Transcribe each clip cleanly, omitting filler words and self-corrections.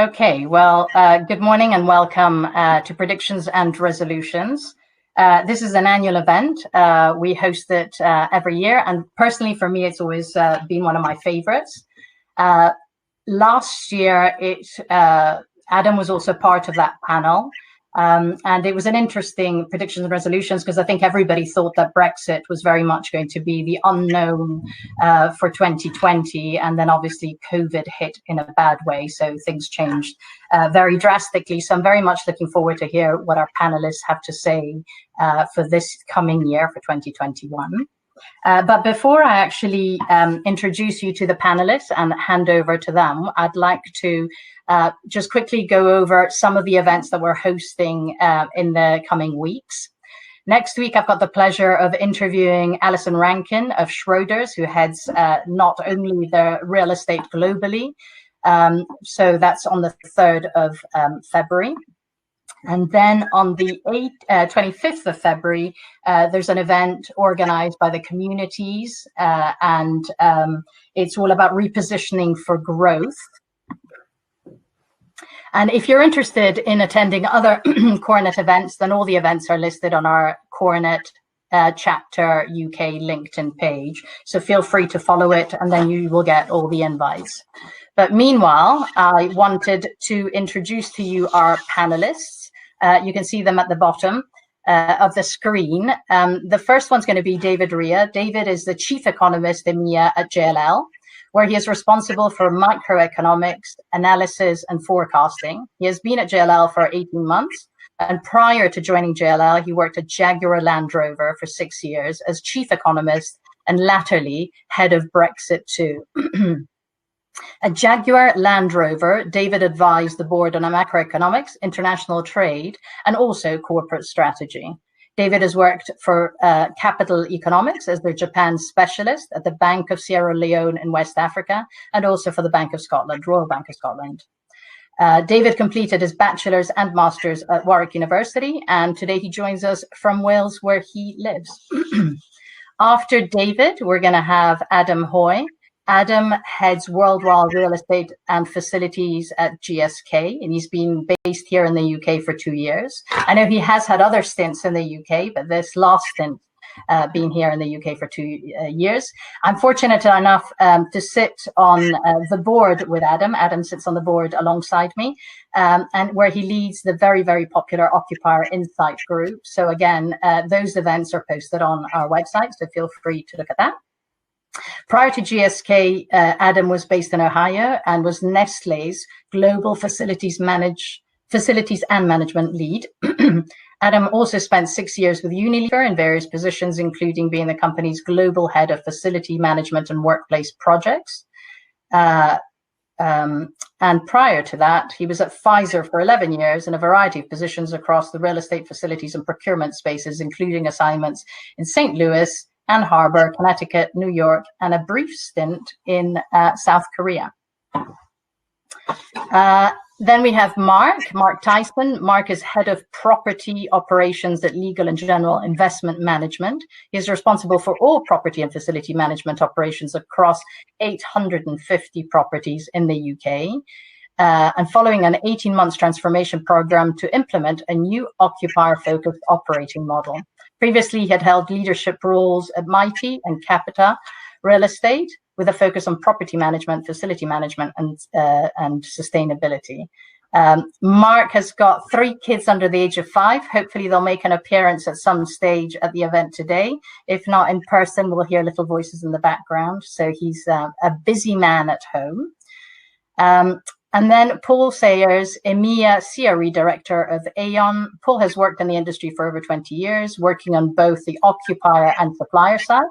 Okay, well, good morning and welcome to Predictions and Resolutions. This is an annual event. We host it every year, and personally for me, it's always been one of my favorites. Last year, Adam was also part of that panel. And it was an interesting predictions and resolutions because I think everybody thought that Brexit was very much going to be the unknown for 2020. And then obviously COVID hit in a bad way. So things changed very drastically. So I'm very much looking forward to hear what our panelists have to say for this coming year for 2021. But before I actually introduce you to the panelists and hand over to them, I'd like to just quickly go over some of the events that we're hosting in the coming weeks. Next week, I've got the pleasure of interviewing Alison Rankin of Schroders, who heads not only the real estate globally. So that's on the 3rd of February. And then on the 25th of February, there's an event organized by the communities, and it's all about repositioning for growth. And if you're interested in attending other CoreNet events, then all the events are listed on our CoreNet Chapter UK LinkedIn page. So feel free to follow it, and then you will get all the invites. But meanwhile, I wanted to introduce to you our panelists. You can see them at the bottom of the screen. The first one's going to be David Rea. David is the Chief Economist EMEA at JLL, where he is responsible for microeconomics, analysis, and forecasting. He has been at JLL for 18 months. And prior to joining JLL, he worked at Jaguar Land Rover for 6 years as Chief Economist and latterly head of Brexit too. At Jaguar Land Rover, David advised the board on macroeconomics, international trade, and also corporate strategy. David has worked for Capital Economics as their Japan specialist at the Bank of Sierra Leone in West Africa, and also for the Bank of Scotland, Royal Bank of Scotland. David completed his bachelor's and master's at Warwick University, and today he joins us from Wales, where he lives. After David, we're going to have Adam Hoy. Adam heads worldwide real estate and facilities at GSK, and he's been based here in the UK for 2 years. I know he has had other stints in the UK, but this last stint being here in the UK for 2 years. I'm fortunate enough to sit on the board with Adam. Adam sits on the board alongside me, and where he leads the very, very popular Occupier Insight group. So again, those events are posted on our website, so feel free to look at that. Prior to GSK, Adam was based in Ohio and was Nestlé's global facilities and management lead. Adam also spent 6 years with Unilever in various positions, including being the company's global head of facility management and workplace projects. And prior to that, he was at Pfizer for 11 years in a variety of positions across the real estate, facilities, and procurement spaces, including assignments in St. Louis, Ann Arbor, Connecticut, New York, and a brief stint in South Korea. Then we have Mark Tyson. Mark is head of property operations at Legal and General Investment Management. He is responsible for all property and facility management operations across 850 properties in the UK. And following an 18-month transformation program to implement a new occupier-focused operating model. Previously, he had held leadership roles at Mighty and Capita Real Estate with a focus on property management, facility management, and sustainability. Mark has got 3 kids under the age of 5. Hopefully, they'll make an appearance at some stage at the event today. If not in person, we'll hear little voices in the background. So he's a busy man at home. And then Paul Sayers, EMEA CRE Director of Aon. Paul has worked in the industry for over 20 years, working on both the occupier and supplier side.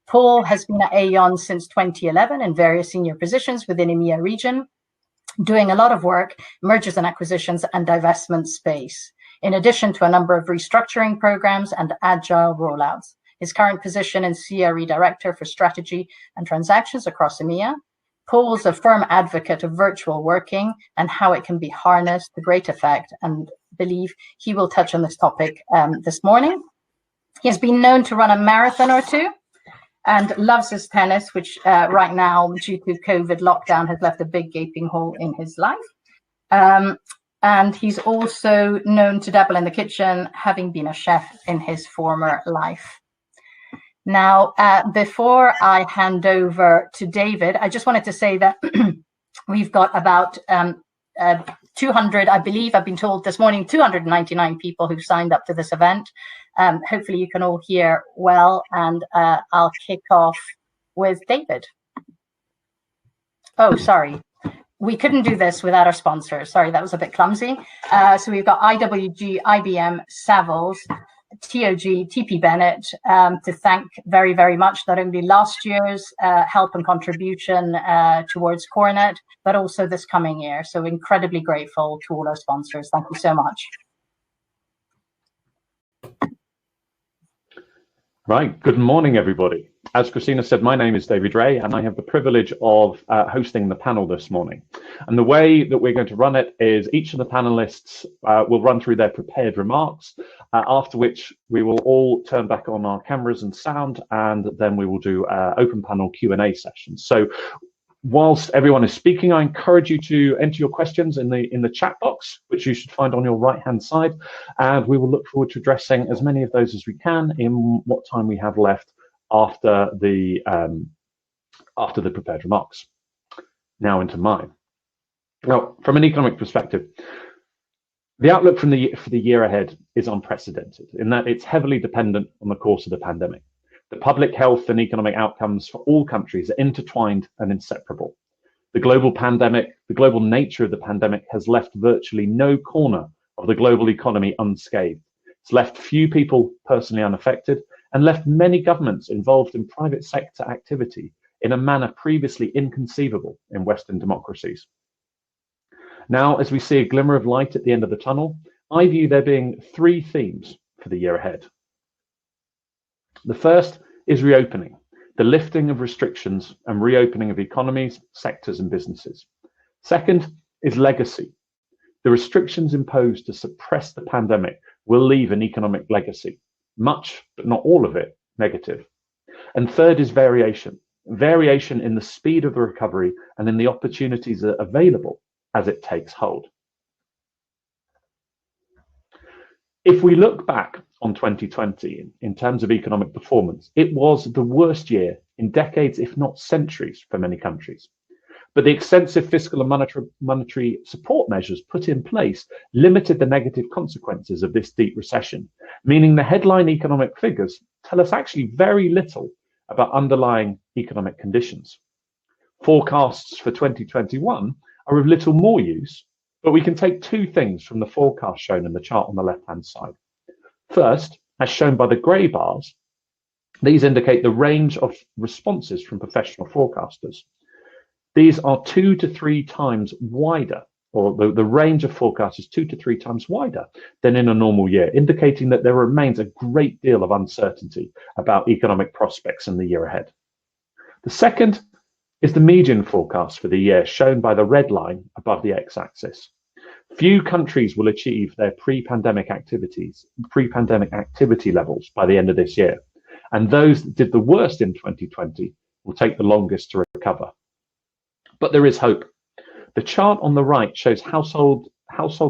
Paul has been at Aon since 2011 in various senior positions within EMEA region, doing a lot of work, mergers and acquisitions and divestment space, in addition to a number of restructuring programs and agile rollouts. His current position is CRE Director for Strategy and Transactions across EMEA. Paul's a firm advocate of virtual working and how it can be harnessed to great effect, and believe he will touch on this topic this morning. He has been known to run a marathon or two and loves his tennis, which right now, due to COVID lockdown, has left a big gaping hole in his life. And he's also known to dabble in the kitchen, having been a chef in his former life. Now, before I hand over to David, I just wanted to say that we've got about 200, I believe, I've been told this morning, 299 people who've signed up to this event. Hopefully you can all hear well, and I'll kick off with David. Oh, sorry. We couldn't do this without our sponsors. Sorry, that was a bit clumsy. So we've got IWG, IBM, Savills, TOG, TP Bennett, to thank very, very much, not only last year's help and contribution towards CoreNet, but also this coming year. So incredibly grateful to all our sponsors. Thank you so much. Right, good morning, everybody. As Christina said, my name is David Ray, and I have the privilege of hosting the panel this morning. And the way that we're going to run it is each of the panelists will run through their prepared remarks, after which we will all turn back on our cameras and sound, and then we will do open panel Q&A sessions. So whilst everyone is speaking, I encourage you to enter your questions in the chat box, which you should find on your right-hand side, and we will look forward to addressing as many of those as we can in what time we have left after the prepared remarks. Now into mine. Now, from an economic perspective, the outlook for the year ahead is unprecedented in that it's heavily dependent on the course of the pandemic. The public health and economic outcomes for all countries are intertwined and inseparable. The global nature of the pandemic has left virtually no corner of the global economy unscathed. It's left few people personally unaffected and left many governments involved in private sector activity in a manner previously inconceivable in Western democracies. Now, as we see a glimmer of light at the end of the tunnel, I view there being three themes for the year ahead. The first is reopening, the lifting of restrictions and reopening of economies, sectors and businesses. Second is legacy. The restrictions imposed to suppress the pandemic will leave an economic legacy, much, but not all of it, negative. And third is variation in the speed of the recovery and in the opportunities that are available as it takes hold. If we look back on 2020 in terms of economic performance, it was the worst year in decades, if not centuries, for many countries. But the extensive fiscal and monetary support measures put in place limited the negative consequences of this deep recession, meaning the headline economic figures tell us actually very little about underlying economic conditions. Forecasts for 2021 are of little more use, but we can take two things from the forecast shown in the chart on the left-hand side. First, as shown by the grey bars, these indicate the range of responses from professional forecasters. These are 2 to 3 times wider, or the range of forecasts is 2 to 3 times wider than in a normal year, indicating that there remains a great deal of uncertainty about economic prospects in the year ahead. The second is the median forecast for the year, shown by the red line above the x-axis. Few countries will achieve their pre-pandemic activity levels by the end of this year, and those that did the worst in 2020 will take the longest to recover. But there is hope. The chart on the right shows households'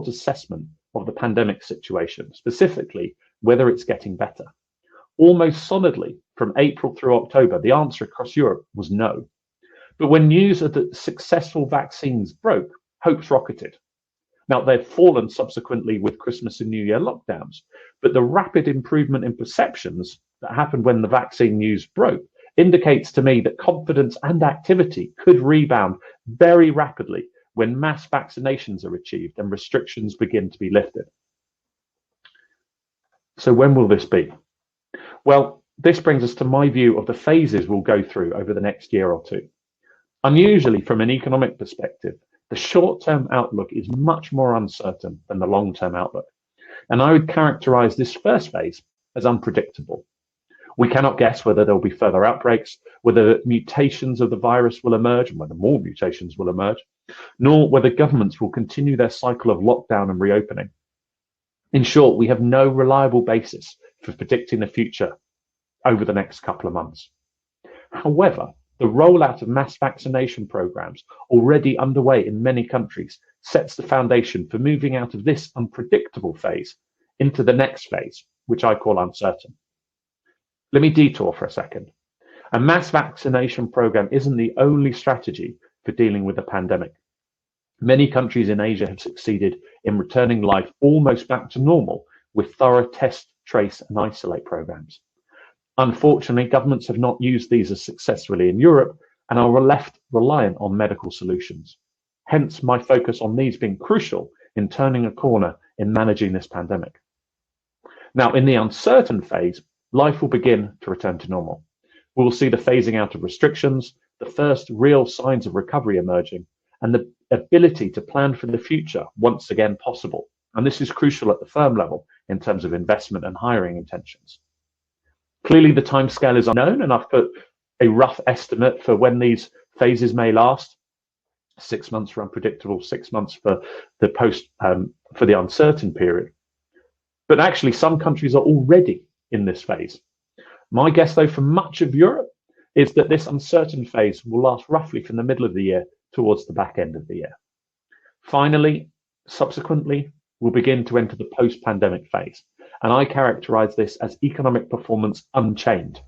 assessment of the pandemic situation, specifically whether it's getting better. Almost solidly, from April through October, the answer across Europe was no. But when news of the successful vaccines broke, hopes rocketed. Now, they've fallen subsequently with Christmas and New Year lockdowns, but the rapid improvement in perceptions that happened when the vaccine news broke indicates to me that confidence and activity could rebound very rapidly when mass vaccinations are achieved and restrictions begin to be lifted. So when will this be? Well, this brings us to my view of the phases we'll go through over the next year or two. Unusually, from an economic perspective, the short-term outlook is much more uncertain than the long-term outlook. And I would characterize this first phase as unpredictable. We cannot guess whether there will be further outbreaks, whether mutations of the virus will emerge, and whether more mutations will emerge, nor whether governments will continue their cycle of lockdown and reopening. In short, we have no reliable basis for predicting the future over the next couple of months. However, the rollout of mass vaccination programs already underway in many countries sets the foundation for moving out of this unpredictable phase into the next phase, which I call uncertain. Let me detour for a second. A mass vaccination program isn't the only strategy for dealing with the pandemic. Many countries in Asia have succeeded in returning life almost back to normal with thorough test, trace, and isolate programs. Unfortunately, governments have not used these as successfully in Europe and are left reliant on medical solutions. Hence, my focus on these being crucial in turning a corner in managing this pandemic. Now, in the uncertain phase, life will begin to return to normal. We will see the phasing out of restrictions, the first real signs of recovery emerging, and the ability to plan for the future once again possible. And this is crucial at the firm level in terms of investment and hiring intentions. Clearly, the timescale is unknown, and I've put a rough estimate for when these phases may last. 6 months for unpredictable, 6 months for the uncertain period. But actually, some countries are already in this phase. My guess, though, for much of Europe is that this uncertain phase will last roughly from the middle of the year towards the back end of the year. Finally, subsequently, we'll begin to enter the post-pandemic phase, and I characterize this as economic performance unchained.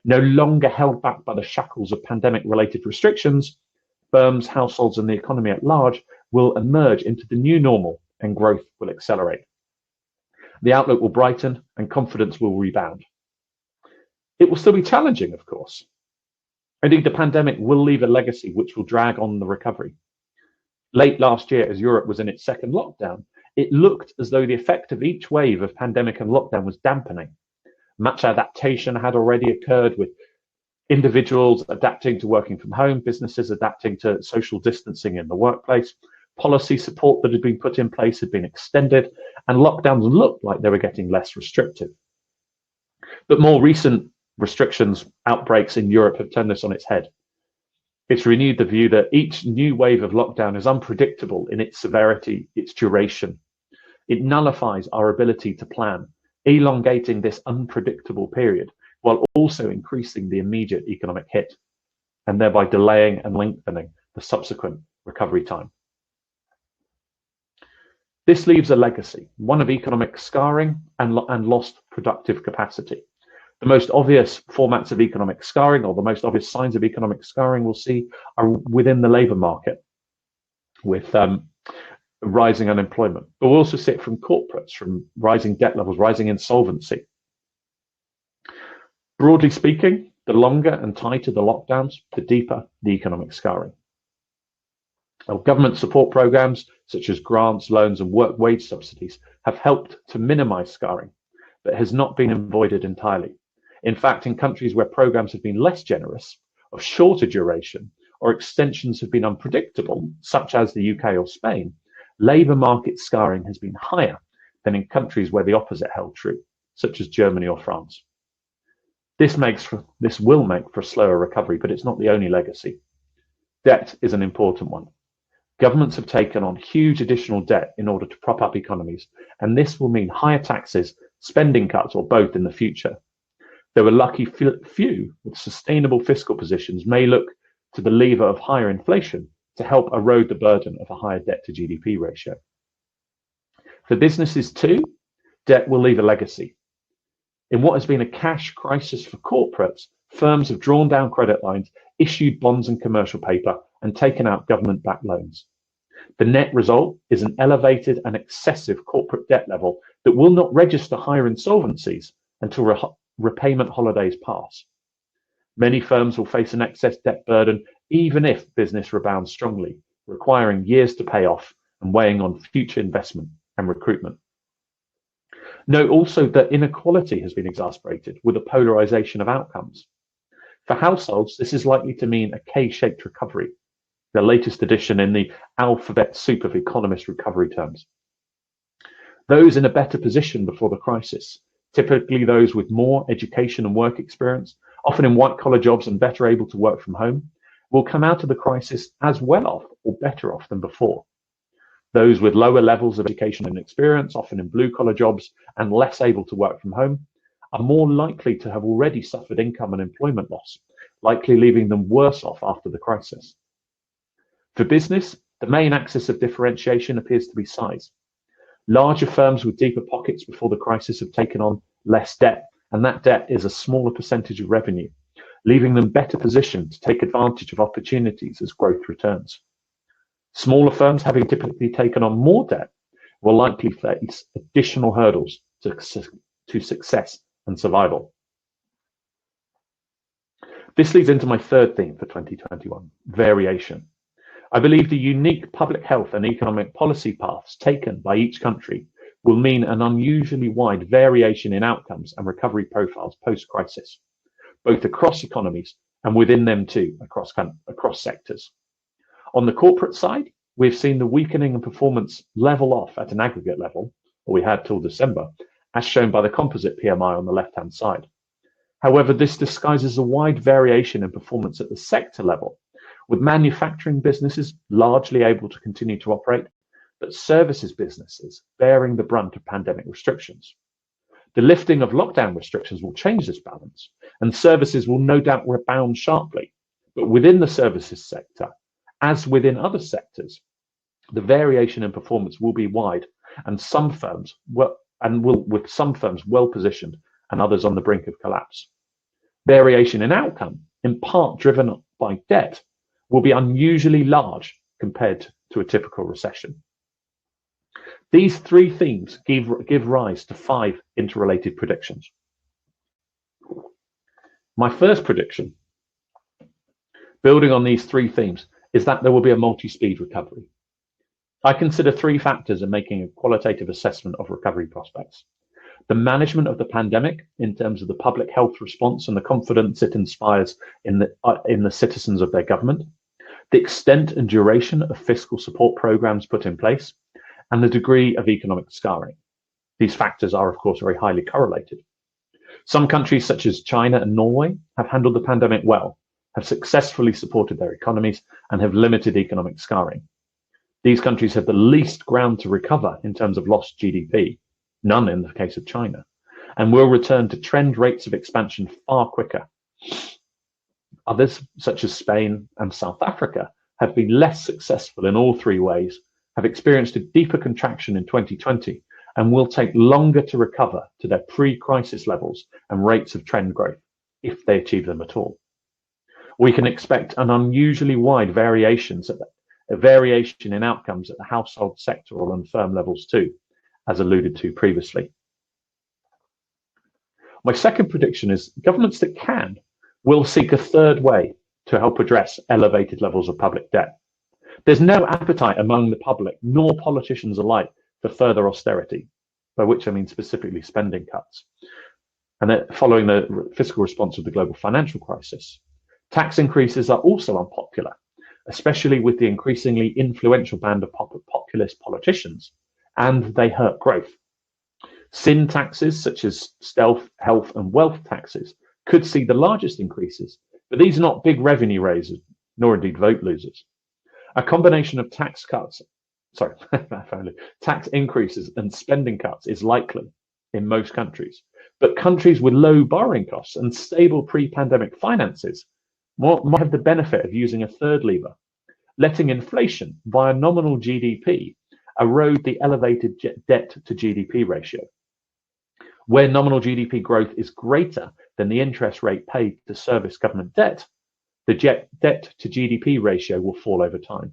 No longer held back by the shackles of pandemic-related restrictions, firms, households, and the economy at large will emerge into the new normal, and growth will accelerate. The outlook will brighten and confidence will rebound. It will still be challenging, of course. Indeed, the pandemic will leave a legacy which will drag on the recovery. Late last year, as Europe was in its second lockdown, it looked as though the effect of each wave of pandemic and lockdown was dampening. Much adaptation had already occurred, with individuals adapting to working from home, businesses adapting to social distancing in the workplace. Policy support that had been put in place had been extended, and lockdowns looked like they were getting less restrictive. But more recent restrictions, outbreaks in Europe have turned this on its head. It's renewed the view that each new wave of lockdown is unpredictable in its severity, its duration. It nullifies our ability to plan, elongating this unpredictable period while also increasing the immediate economic hit, and thereby delaying and lengthening the subsequent recovery time. This leaves a legacy, one of economic scarring and lost productive capacity. The most obvious formats of economic scarring, or the most obvious signs of economic scarring we'll see, are within the labour market, with rising unemployment. But we'll also see it from corporates, from rising debt levels, rising insolvency. Broadly speaking, the longer and tighter the lockdowns, the deeper the economic scarring. Government support programs, such as grants, loans, and work wage subsidies, have helped to minimise scarring, but has not been avoided entirely. In fact, in countries where programs have been less generous, of shorter duration, or extensions have been unpredictable, such as the UK or Spain, labour market scarring has been higher than in countries where the opposite held true, such as Germany or France. This will make for a slower recovery, but it's not the only legacy. Debt is an important one. Governments have taken on huge additional debt in order to prop up economies, and this will mean higher taxes, spending cuts, or both in the future. Though a lucky few with sustainable fiscal positions may look to the lever of higher inflation to help erode the burden of a higher debt to GDP ratio. For businesses too, debt will leave a legacy. In what has been a cash crisis for corporates, firms have drawn down credit lines, issued bonds and commercial paper, and taken out government-backed loans. The net result is an elevated and excessive corporate debt level that will not register higher insolvencies until repayment holidays pass. Many firms will face an excess debt burden even if business rebounds strongly, requiring years to pay off and weighing on future investment and recruitment. Note also that inequality has been exacerbated with a polarization of outcomes. For households, this is likely to mean a K-shaped recovery, the latest edition in the alphabet soup of economist recovery terms. Those in a better position before the crisis, typically those with more education and work experience, often in white-collar jobs and better able to work from home, will come out of the crisis as well off or better off than before. Those with lower levels of education and experience, often in blue-collar jobs and less able to work from home, are more likely to have already suffered income and employment loss, likely leaving them worse off after the crisis. For business, The main axis of differentiation appears to be size. Larger firms with deeper pockets before the crisis have taken on less debt, and that debt is a smaller percentage of revenue, leaving them better positioned to take advantage of opportunities as growth returns. Smaller firms, having typically taken on more debt, will likely face additional hurdles to success and survival. This leads into my third theme for 2021, variation. I believe the unique public health and economic policy paths taken by each country will mean an unusually wide variation in outcomes and recovery profiles post-crisis, both across economies and within them too, across sectors. On the corporate side, we've seen the weakening in performance level off at an aggregate level, or we had till December, as shown by the composite PMI on the left-hand side. However, this disguises a wide variation in performance at the sector level, with manufacturing businesses largely able to continue to operate, but services businesses bearing the brunt of pandemic restrictions. The lifting of lockdown restrictions will change this balance, and services will no doubt rebound sharply. But within the services sector, as within other sectors, the variation in performance will be wide, and with some firms well positioned and others on the brink of collapse. Variation in outcome, in part driven by debt, will be unusually large compared to a typical recession. These three themes give rise to 5 interrelated predictions. My first prediction, building on these 3 themes, is that there will be a multi-speed recovery. I consider 3 factors in making a qualitative assessment of recovery prospects. The management of the pandemic in terms of the public health response and the confidence it inspires in the citizens of their government, the extent and duration of fiscal support programs put in place, and the degree of economic scarring. These factors are, of course, very highly correlated. Some countries, such as China and Norway, have handled the pandemic well, have successfully supported their economies, and have limited economic scarring. These countries have the least ground to recover in terms of lost GDP, none in the case of China, and will return to trend rates of expansion far quicker. Others, such as Spain and South Africa, have been less successful in all 3 ways, have experienced a deeper contraction in 2020, and will take longer to recover to their pre-crisis levels and rates of trend growth, if they achieve them at all. We can expect an unusually wide variation in outcomes at the household sectoral and firm levels too, as alluded to previously. My second prediction is governments that can will seek a third way to help address elevated levels of public debt. There's no appetite among the public nor politicians alike for further austerity, by which I mean specifically spending cuts. And that following the fiscal response of the global financial crisis, tax increases are also unpopular, especially with the increasingly influential band of populist politicians, and they hurt growth. Sin taxes such as stealth, health and wealth taxes could see the largest increases, but these are not big revenue raisers, nor indeed vote losers. A combination of tax increases and spending cuts is likely in most countries, but countries with low borrowing costs and stable pre-pandemic finances might have the benefit of using a third lever, letting inflation via nominal GDP erode the elevated debt to GDP ratio. Where nominal GDP growth is greater than the interest rate paid to service government debt, the debt to GDP ratio will fall over time.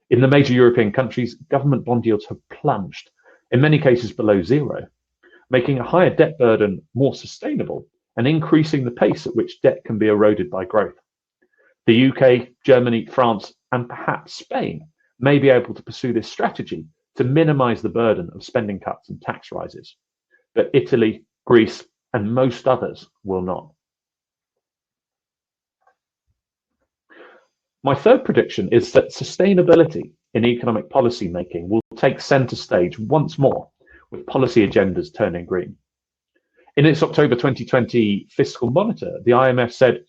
In the major European countries, government bond yields have plunged, in many cases below zero, making a higher debt burden more sustainable and increasing the pace at which debt can be eroded by growth. The UK, Germany, France, and perhaps Spain may be able to pursue this strategy to minimize the burden of spending cuts and tax rises, but Italy, Greece, and most others will not. My third prediction is that sustainability in economic policy making will take center stage once more, with policy agendas turning green. In its October 2020 fiscal monitor, the IMF said,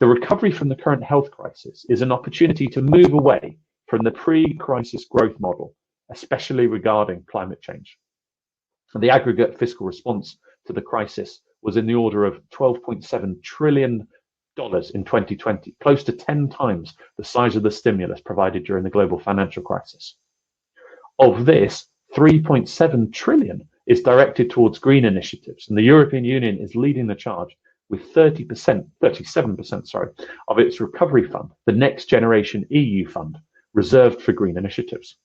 the recovery from the current health crisis is an opportunity to move away from the pre-crisis growth model, especially regarding climate change. The aggregate fiscal response to the crisis was in the order of $12.7 trillion in 2020, close to 10 times the size of the stimulus provided during the global financial crisis. Of this, 3.7 trillion is directed towards green initiatives, and the European Union is leading the charge with 37%, of its recovery fund, the Next Generation EU fund, reserved for green initiatives.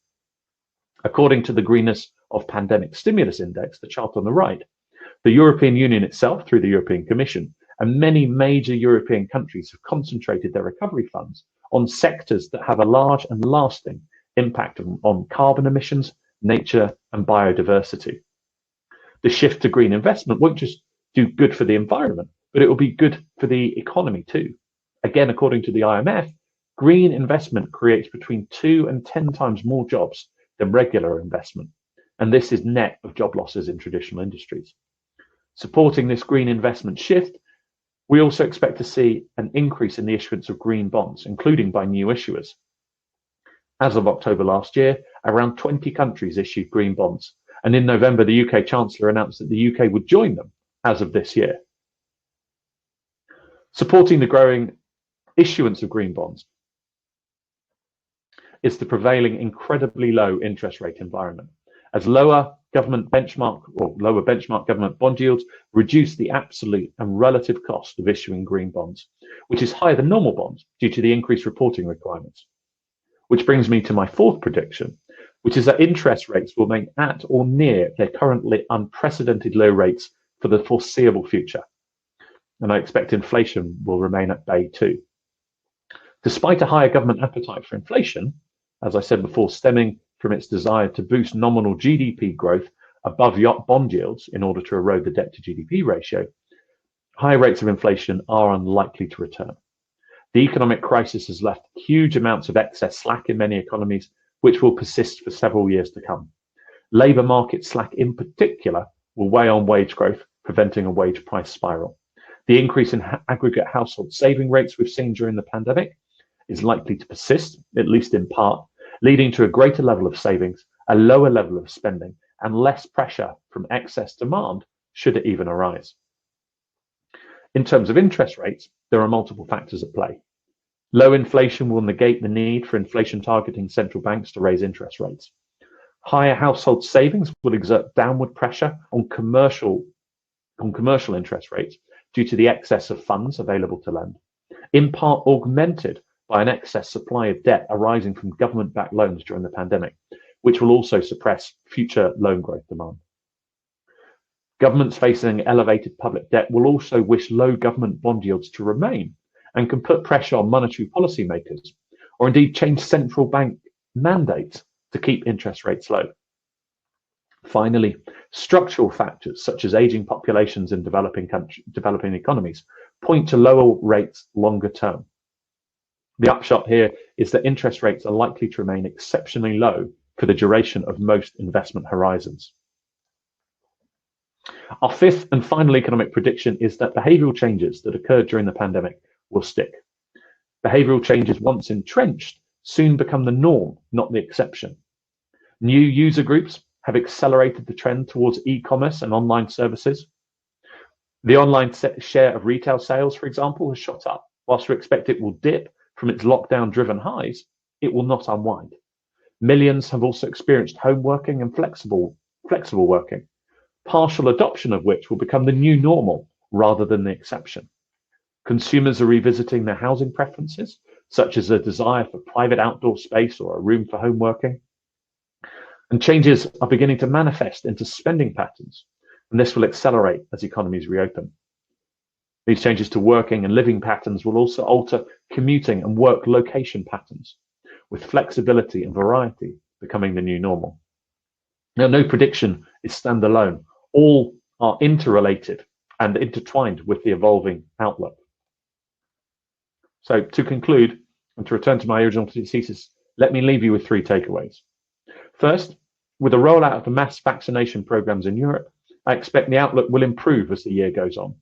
According to the Greenness of Pandemic Stimulus Index, the chart on the right, the European Union itself, through the European Commission, and many major European countries have concentrated their recovery funds on sectors that have a large and lasting impact on carbon emissions, nature, and biodiversity. The shift to green investment won't just do good for the environment, but it will be good for the economy too. Again, according to the IMF, green investment creates between 2 and 10 times more jobs than regular investment, and this is net of job losses in traditional industries. Supporting this green investment shift, we also expect to see an increase in the issuance of green bonds, including by new issuers. As of October last year, around 20 countries issued green bonds, and in November, the UK Chancellor announced that the UK would join them as of this year. Supporting the growing issuance of green bonds is the prevailing incredibly low interest rate environment, as lower benchmark government bond yields reduce the absolute and relative cost of issuing green bonds, which is higher than normal bonds due to the increased reporting requirements. Which brings me to my fourth prediction, which is that interest rates will remain at or near their currently unprecedented low rates for the foreseeable future. And I expect inflation will remain at bay too. Despite a higher government appetite for inflation, as I said before, stemming from its desire to boost nominal GDP growth above bond yields in order to erode the debt to GDP ratio, high rates of inflation are unlikely to return. The economic crisis has left huge amounts of excess slack in many economies, which will persist for several years to come. Labour market slack in particular will weigh on wage growth, preventing a wage price spiral. The increase in aggregate household saving rates we've seen during the pandemic is likely to persist, at least in part, leading to a greater level of savings, a lower level of spending, and less pressure from excess demand, should it even arise. In terms of interest rates, there are multiple factors at play. Low inflation will negate the need for inflation-targeting central banks to raise interest rates. Higher household savings will exert downward pressure on commercial interest rates due to the excess of funds available to lend, in part augmented by an excess supply of debt arising from government-backed loans during the pandemic, which will also suppress future loan growth demand. Governments facing elevated public debt will also wish low government bond yields to remain and can put pressure on monetary policymakers, or indeed change central bank mandates to keep interest rates low. Finally, structural factors such as aging populations in developing economies point to lower rates longer term. The upshot here is that interest rates are likely to remain exceptionally low for the duration of most investment horizons. Our fifth and final economic prediction is that behavioural changes that occurred during the pandemic will stick. Behavioural changes once entrenched soon become the norm, not the exception. New user groups have accelerated the trend towards e-commerce and online services. The online share of retail sales, for example, has shot up. Whilst we expect it will dip from its lockdown-driven highs, it will not unwind. Millions have also experienced home working and flexible working, partial adoption of which will become the new normal rather than the exception. Consumers are revisiting their housing preferences, such as a desire for private outdoor space or a room for home working. And changes are beginning to manifest into spending patterns, and this will accelerate as economies reopen. These changes to working and living patterns will also alter commuting and work location patterns, with flexibility and variety becoming the new normal. Now, no prediction is standalone. All are interrelated and intertwined with the evolving outlook. So to conclude, and to return to my original thesis, let me leave you with three takeaways. First, with the rollout of the mass vaccination programs in Europe, I expect the outlook will improve as the year goes on.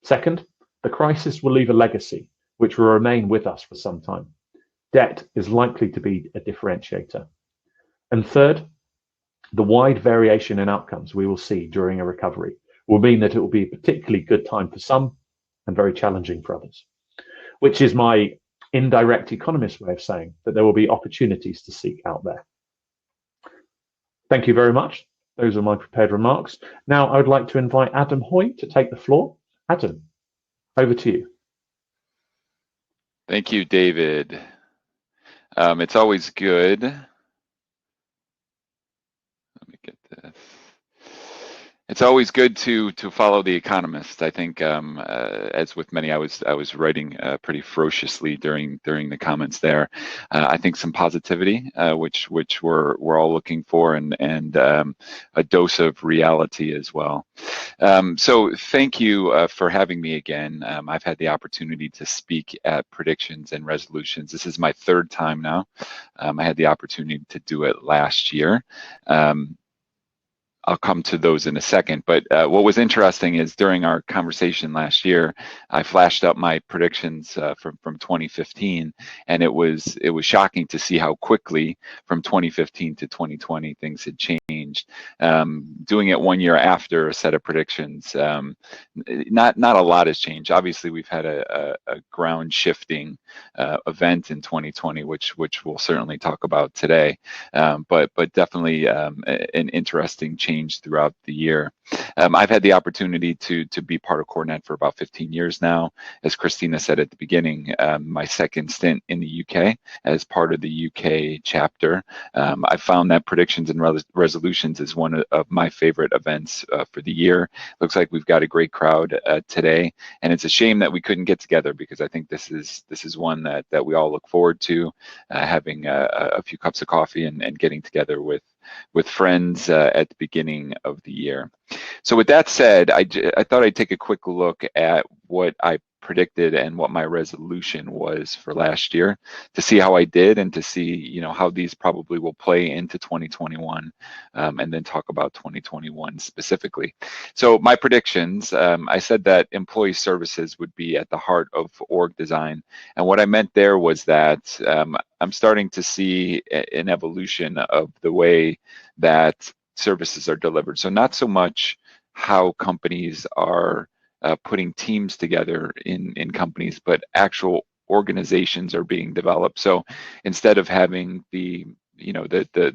Second, the crisis will leave a legacy which will remain with us for some time. Debt is likely to be a differentiator. And third, the wide variation in outcomes we will see during a recovery will mean that it will be a particularly good time for some and very challenging for others. which is my indirect economist way of saying that there will be opportunities to seek out there. Thank you very much. Those are my prepared remarks. Now I would like to invite Adam Hoy to take the floor. Adam, over to you. Thank you, David. It's always good. Let me get this. It's always good to follow the economist. I think, as with many, I was writing pretty ferociously during the comments there. I think some positivity, which we're all looking for, and a dose of reality as well. So thank you for having me again. I've had the opportunity to speak at predictions and resolutions. This is my third time now. I had the opportunity to do it last year. I'll come to those in a second, but what was interesting is during our conversation last year, I flashed up my predictions from 2015, and it was shocking to see how quickly from 2015 to 2020 things had changed. Doing it 1 year after a set of predictions, not a lot has changed. Obviously, we've had a ground shifting event in 2020, which we'll certainly talk about today, but definitely an interesting change throughout the year. I've had the opportunity to be part of CoreNet for about 15 years now. As Christina said at the beginning, my second stint in the UK as part of the UK chapter. I found that predictions and resolutions is one of my favorite events for the year. Looks like we've got a great crowd today, and it's a shame that we couldn't get together, because I think this is one that we all look forward to, having a few cups of coffee and getting together with friends at the beginning of the year. So with that said, I thought I'd take a quick look at what I predicted and what my resolution was for last year, to see how I did and to see how these probably will play into 2021, and then talk about 2021 specifically. So my predictions, I said that employee services would be at the heart of org design, and what I meant there was that I'm starting to see an evolution of the way that services are delivered. So not so much how companies are putting teams together in companies, but actual organizations are being developed. So instead of having the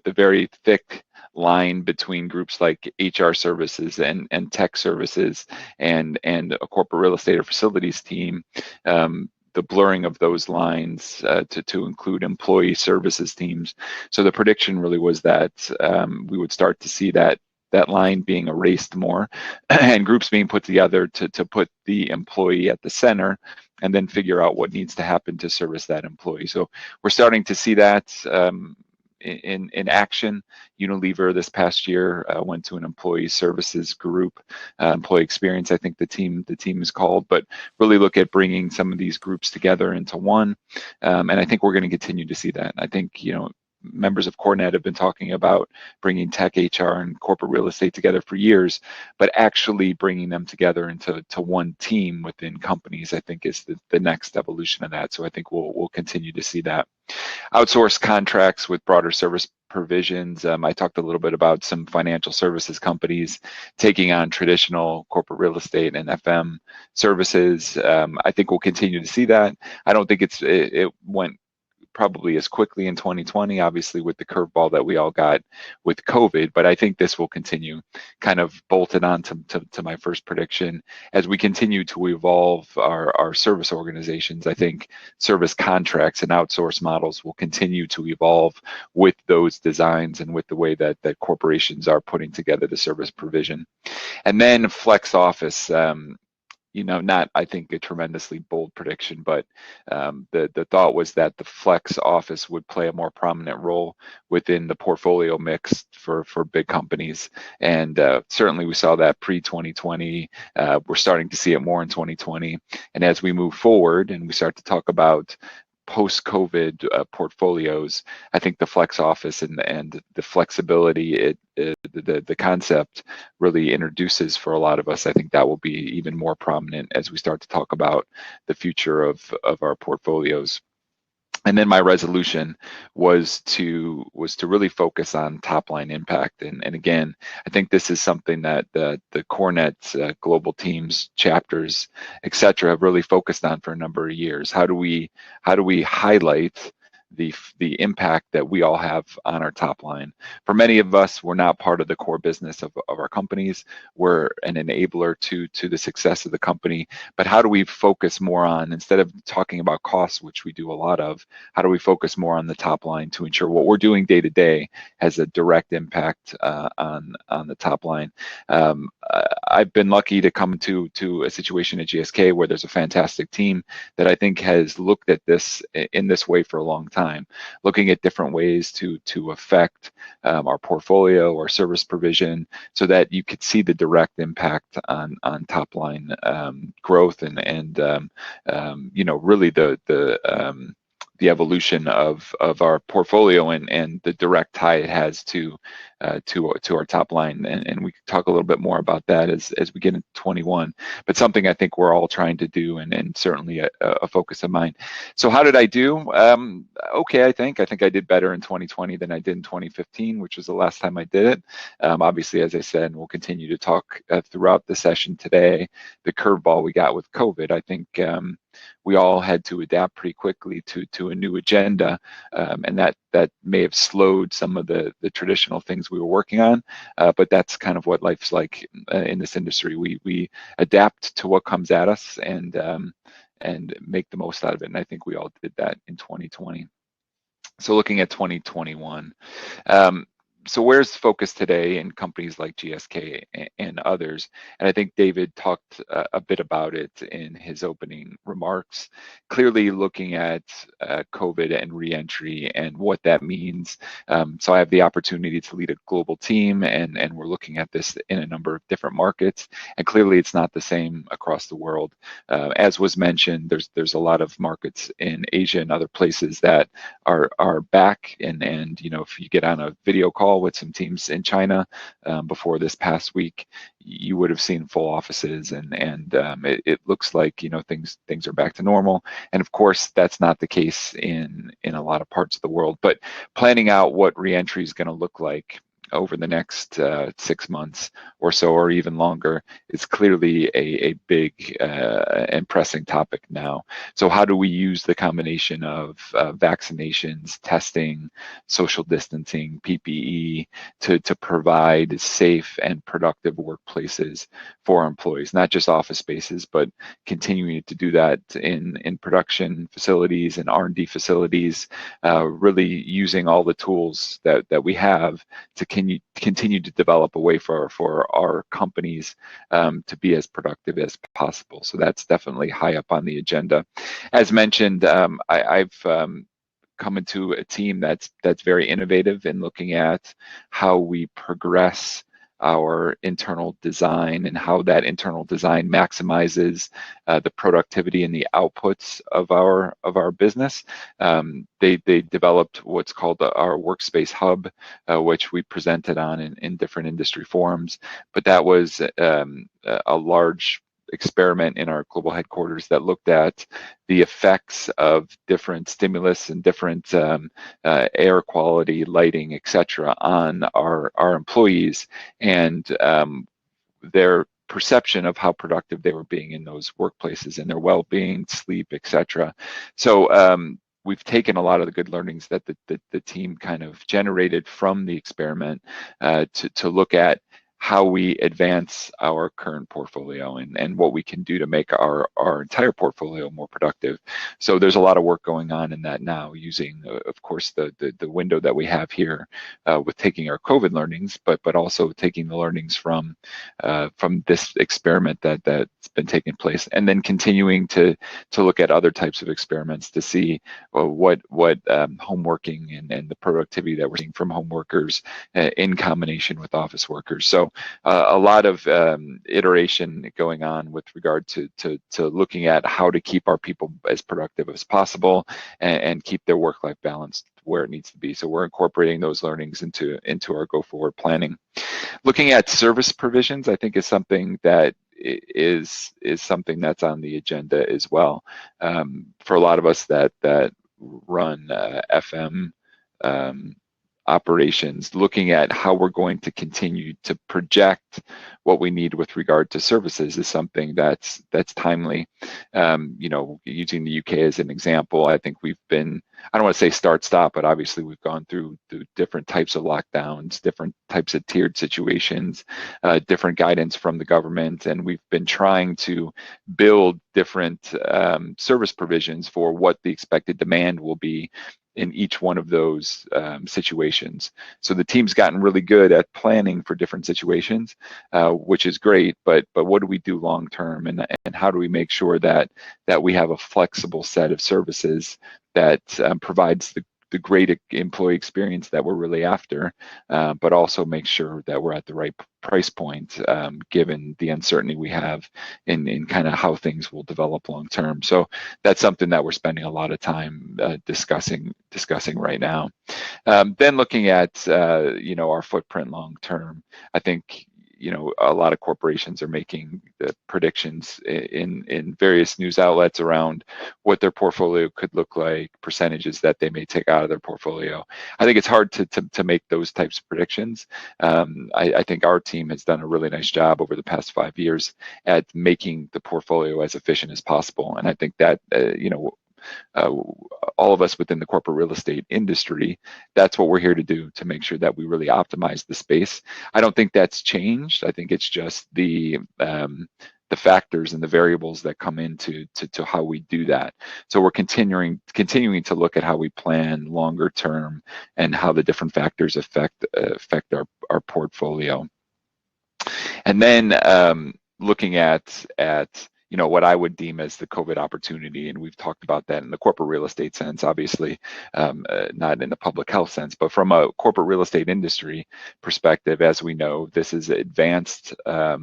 very thick line between groups like HR services and tech services and a corporate real estate or facilities team, the blurring of those lines to include employee services teams. So the prediction really was that we would start to see that line being erased more and groups being put together to put the employee at the center and then figure out what needs to happen to service that employee. So we're starting to see that in action. Unilever this past year went to an employee services group, employee experience, I think the team is called, but really look at bringing some of these groups together into one. And I think we're going to continue to see that. I think, members of CoreNet have been talking about bringing tech, HR, and corporate real estate together for years, but actually bringing them together into one team within companies, I think, is the next evolution of that. So I think we'll continue to see that. Outsource contracts with broader service provisions. I talked a little bit about some financial services companies taking on traditional corporate real estate and FM services. I think we'll continue to see that. I don't think it went probably as quickly in 2020, obviously with the curveball that we all got with COVID, but I think this will continue, kind of bolted on to my first prediction. As we continue to evolve our service organizations, I think service contracts and outsource models will continue to evolve with those designs and with the way that corporations are putting together the service provision. And then flex office, not, I think, a tremendously bold prediction, but the thought was that the flex office would play a more prominent role within the portfolio mix for big companies. And certainly we saw that pre-2020. We're starting to see it more in 2020. And as we move forward and we start to talk about post-COVID portfolios, I think the flex office and the flexibility the concept really introduces for a lot of us, I think that will be even more prominent as we start to talk about the future of our portfolios. And then my resolution was to really focus on top line impact. And again, I think this is something that the CoreNet global teams, chapters, etc., have really focused on for a number of years. How do we highlight the impact that we all have on our top line? For many of us, we're not part of the core business of our companies. We're an enabler to the success of the company. But how do we focus more on, instead of talking about costs, which we do a lot of, how do we focus more on the top line to ensure what we're doing day to day has a direct impact on the top line? I've been lucky to come to a situation at GSK where there's a fantastic team that I think has looked at this in this way for a long time, looking at different ways to affect our portfolio, our service provision, so that you could see the direct impact on top line growth and really the evolution of our portfolio and the direct tie it has to our top line, and we can talk a little bit more about that as we get into 21. But something I think we're all trying to do, and certainly a focus of mine. So how did I do? Okay, I think I did better in 2020 than I did in 2015, which was the last time I did it. Obviously, as I said, and we'll continue to talk throughout the session today, the curveball we got with COVID, I think we all had to adapt pretty quickly to a new agenda, and that may have slowed some of the traditional things we were working on, but that's kind of what life's like in this industry. We adapt to what comes at us and make the most out of it, and I think we all did that in 2020. So looking at 2021, so where's the focus today in companies like GSK and others? And I think David talked a bit about it in his opening remarks, clearly looking at COVID and reentry and what that means. So I have the opportunity to lead a global team, and we're looking at this in a number of different markets, and clearly it's not the same across the world. As was mentioned, there's a lot of markets in Asia and other places that are back, and if you get on a video call with some teams in China before this past week, you would have seen full offices, and it looks like things are back to normal. And of course, that's not the case in a lot of parts of the world. But planning out what reentry is going to look like over the next 6 months or so, or even longer, is clearly a big and pressing topic now. So how do we use the combination of vaccinations, testing, social distancing, PPE to provide safe and productive workplaces for our employees, not just office spaces, but continuing to do that in production facilities and R&D facilities, really using all the tools that we have to continue to develop a way for our companies to be as productive as possible. So that's definitely high up on the agenda. As mentioned, I've come into a team that's very innovative in looking at how we progress our internal design and how that internal design maximizes the productivity and the outputs of our business. They developed what's called our workspace hub, which we presented on in different industry forums. But that was a large experiment in our global headquarters that looked at the effects of different stimulus and different air quality, lighting, etc., on our employees and their perception of how productive they were being in those workplaces and their well-being, sleep, etc. So we've taken a lot of the good learnings that the team kind of generated from the experiment to look at how we advance our current portfolio and what we can do to make our entire portfolio more productive. So there's a lot of work going on in that now, using, of course, the window that we have here with taking our COVID learnings, but also taking the learnings from this experiment that's been taking place, and then continuing to look at other types of experiments to see what home working and the productivity that we're seeing from home workers in combination with office workers. So a lot of iteration going on with regard to looking at how to keep our people as productive as possible and keep their work-life balance where it needs to be. So we're incorporating those learnings into our go-forward planning. Looking at service provisions, I think, is something that is something that's on the agenda as well. For a lot of us that run FM operations, looking at how we're going to continue to project what we need with regard to services is something that's timely. You know, using the UK as an example, I think we've been, I don't want to say start-stop, but obviously we've gone through different types of lockdowns, different types of tiered situations, different guidance from the government, and we've been trying to build different service provisions for what the expected demand will be in each one of those situations. So the team's gotten really good at planning for different situations, which is great, but what do we do long term, and how do we make sure that we have a flexible set of services that provides the great employee experience that we're really after, but also make sure that we're at the right price point, given the uncertainty we have in kind of how things will develop long term. So that's something that we're spending a lot of time discussing right now. Then looking at you know, our footprint long term, I think, you know, a lot of corporations are making the predictions in various news outlets around what their portfolio could look like, percentages that they may take out of their portfolio. I think it's hard to make those types of predictions. I think our team has done a really nice job over the past 5 years at making the portfolio as efficient as possible, and I think that you know, all of us within the corporate real estate industry, that's what we're here to do, to make sure that we really optimize the space. I don't think that's changed. I think it's just the factors and the variables that come into to how we do that. So we're continuing to look at how we plan longer term and how the different factors affect our portfolio. And then looking at you know, what I would deem as the COVID opportunity, and we've talked about that in the corporate real estate sense, obviously, not in the public health sense, but from a corporate real estate industry perspective, as we know, this has advanced our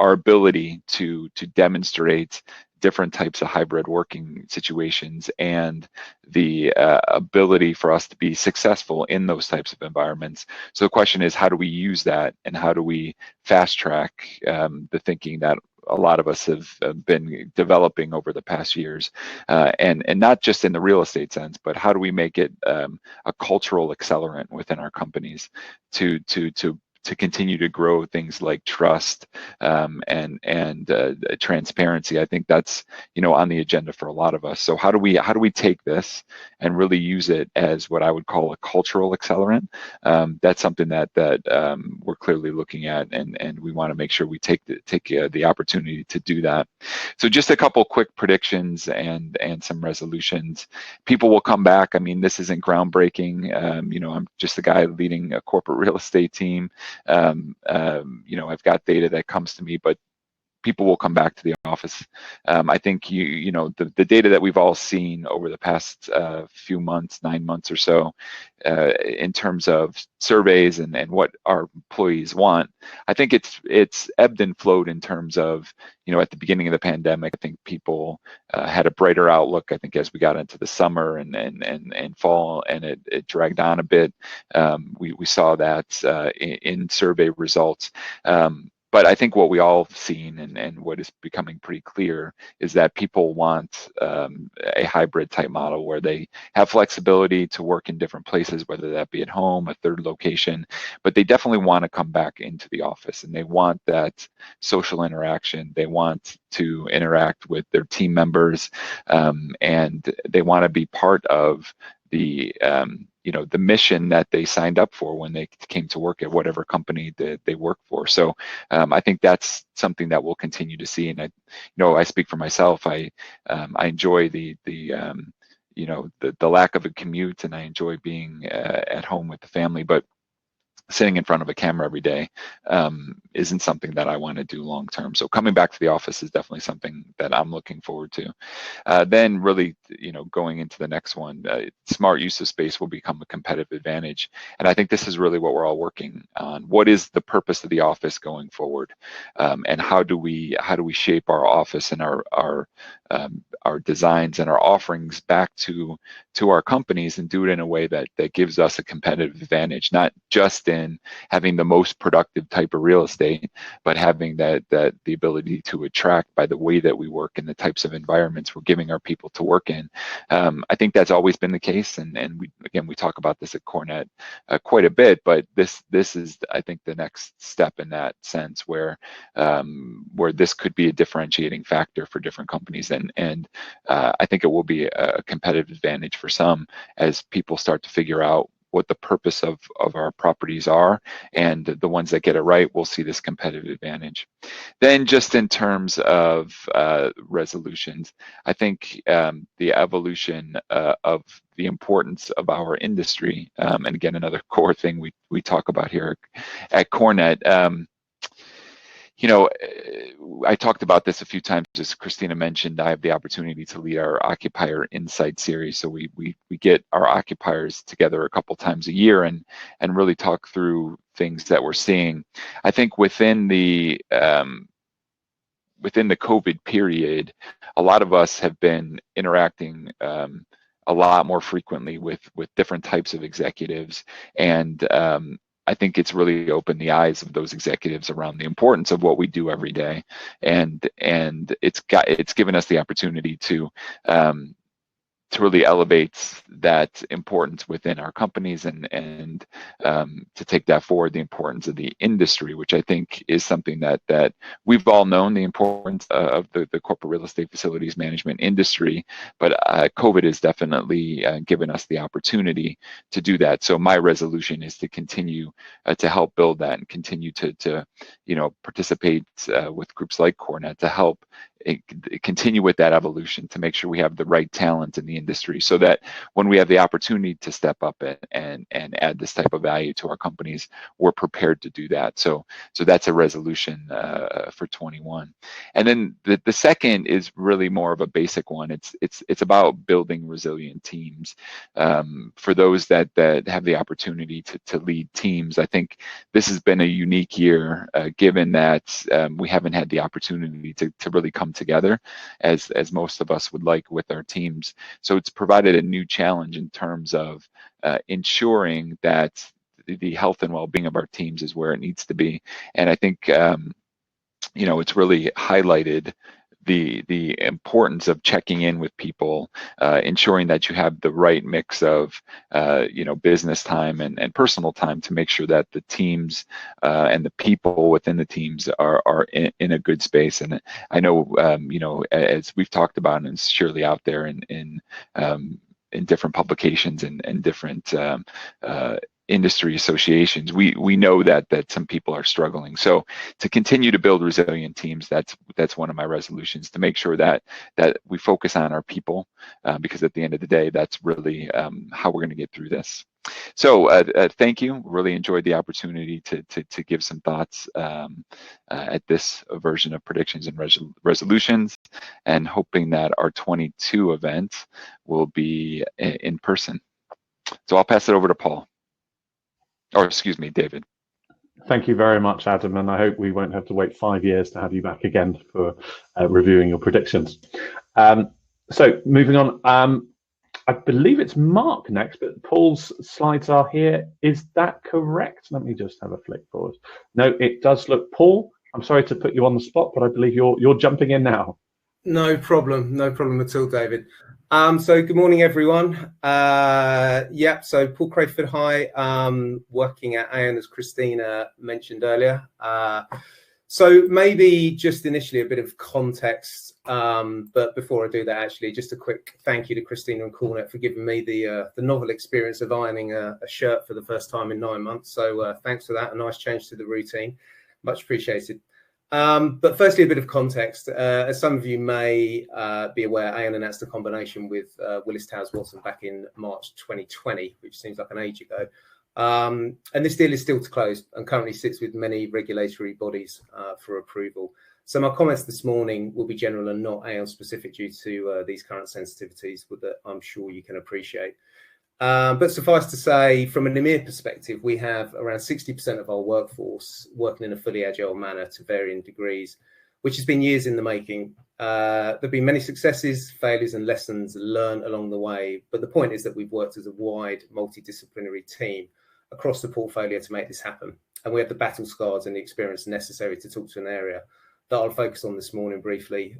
ability to demonstrate different types of hybrid working situations and the ability for us to be successful in those types of environments. So the question is, how do we use that, and how do we fast track the thinking that a lot of us have been developing over the past years, and not just in the real estate sense, but how do we make it a cultural accelerant within our companies to continue to grow things like trust and transparency. I think that's, you know, on the agenda for a lot of us. So how do we take this and really use it as what I would call a cultural accelerant? That's something that we're clearly looking at, and we want to make sure we take the opportunity to do that. So just a couple quick predictions and some resolutions. People will come back. I mean, this isn't groundbreaking. You know, I'm just a guy leading a corporate real estate team. You know, I've got data that comes to me, but people will come back to the office. I think you know, the data that we've all seen over the past few months, 9 months or so, in terms of surveys and what our employees want, I think it's ebbed and flowed in terms of, you know, at the beginning of the pandemic, I think people had a brighter outlook. I think as we got into the summer and fall, and it dragged on a bit, we saw that in survey results. But I think what we all have seen and what is becoming pretty clear is that people want a hybrid type model where they have flexibility to work in different places, whether that be at home, a third location, but they definitely want to come back into the office, and they want that social interaction. They want to interact with their team members, and they want to be part of the you know, the mission that they signed up for when they came to work at whatever company that they work for. So I think that's something that we'll continue to see. And I speak for myself. I enjoy the you know, the lack of a commute, and I enjoy being at home with the family. But sitting in front of a camera every day isn't something that I want to do long term. So coming back to the office is definitely something that I'm looking forward to. Then really, you know, going into the next one, smart use of space will become a competitive advantage. And I think this is really what we're all working on. What is the purpose of the office going forward? And how do we shape our office and our designs and our offerings back to our companies, and do it in a way that gives us a competitive advantage, not just in been having the most productive type of real estate, but having that the ability to attract by the way that we work and the types of environments we're giving our people to work in. I think that's always been the case, and we talk about this at CoreNet quite a bit, but this is, I think, the next step in that sense, where this could be a differentiating factor for different companies, and I think it will be a competitive advantage for some as people start to figure out what the purpose of our properties are, and the ones that get it right will see this competitive advantage. Then just in terms of resolutions, I think the evolution of the importance of our industry, and again, another core thing we talk about here at CoreNet, I talked about this a few times. As Christina mentioned, I have the opportunity to lead our Occupier Insight series. So we get our occupiers together a couple times a year and really talk through things that we're seeing. I think within the COVID period, a lot of us have been interacting a lot more frequently with different types of executives, and I think it's really opened the eyes of those executives around the importance of what we do every day, and it's given us the opportunity to really elevate that importance within our companies and to take that forward, the importance of the industry, which I think is something that we've all known, the importance of the corporate real estate facilities management industry, but COVID has definitely given us the opportunity to do that. So my resolution is to continue to help build that and continue to participate with groups like CoreNet to help continue with that evolution, to make sure we have the right talent in the industry, so that when we have the opportunity to step up and add this type of value to our companies, we're prepared to do that. So that's a resolution for 21. And then the second is really more of a basic one. It's about building resilient teams. For those that have the opportunity to lead teams, I think this has been a unique year, given that we haven't had the opportunity to really come together as most of us would like with our teams. So it's provided a new challenge in terms of ensuring that the health and well-being of our teams is where it needs to be. And I think it's really highlighted the importance of checking in with people, ensuring that you have the right mix of business time and personal time to make sure that the teams and the people within the teams are in a good space. And I know as we've talked about, and it's surely out there in different publications and different industry associations, we know that some people are struggling. So to continue to build resilient teams, that's one of my resolutions, to make sure that we focus on our people, because at the end of the day, that's really how we're going to get through this. So thank you. Really enjoyed the opportunity to give some thoughts at this version of predictions and resolutions, and hoping that our 22 event will be in person. So I'll pass it over to Paul. Or excuse me, David. Thank you very much, Adam, and I hope we won't have to wait 5 years to have you back again for reviewing your predictions. So moving on, I believe it's Mark next, but Paul's slides are here. Is that correct? Let me just have a flick forward. No, it does look. Paul, I'm sorry to put you on the spot, but I believe you're jumping in now. No problem at all, David. So good morning, everyone. So Paul Crayford, hi. Working at Aon, as Christina mentioned earlier. So maybe just initially a bit of context, but before I do that, actually, just a quick thank you to Christina and CoreNet for giving me the novel experience of ironing a shirt for the first time in 9 months. So thanks for that. A nice change to the routine. Much appreciated. But firstly, a bit of context. As some of you may be aware, Aon announced a combination with Willis Towers Watson back in March 2020, which seems like an age ago. And this deal is still to close and currently sits with many regulatory bodies for approval. So my comments this morning will be general and not Aon specific due to these current sensitivities that I'm sure you can appreciate. But suffice to say, from an EMEA perspective, we have around 60% of our workforce working in a fully agile manner to varying degrees, which has been years in the making. There have been many successes, failures and lessons learned along the way. But the point is that we've worked as a wide multidisciplinary team across the portfolio to make this happen. And we have the battle scars and the experience necessary to talk to an area that I'll focus on this morning briefly,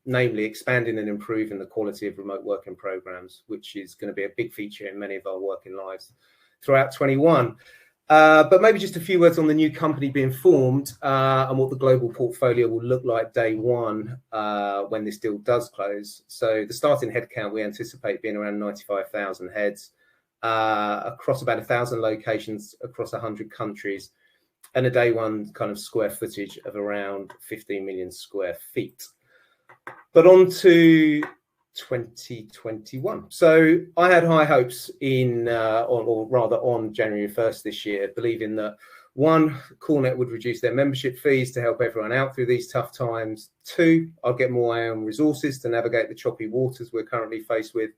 namely expanding and improving the quality of remote working programs, which is going to be a big feature in many of our working lives throughout 21. But maybe just a few words on the new company being formed and what the global portfolio will look like day one when this deal does close. So the starting headcount we anticipate being around 95,000 heads across about 1,000 locations across 100 countries, and a day one kind of square footage of around 15 million square feet. But on to 2021. So I had high hopes on January 1st this year, believing that one, CoreNet would reduce their membership fees to help everyone out through these tough times. Two, I'll get more Aon resources to navigate the choppy waters we're currently faced with.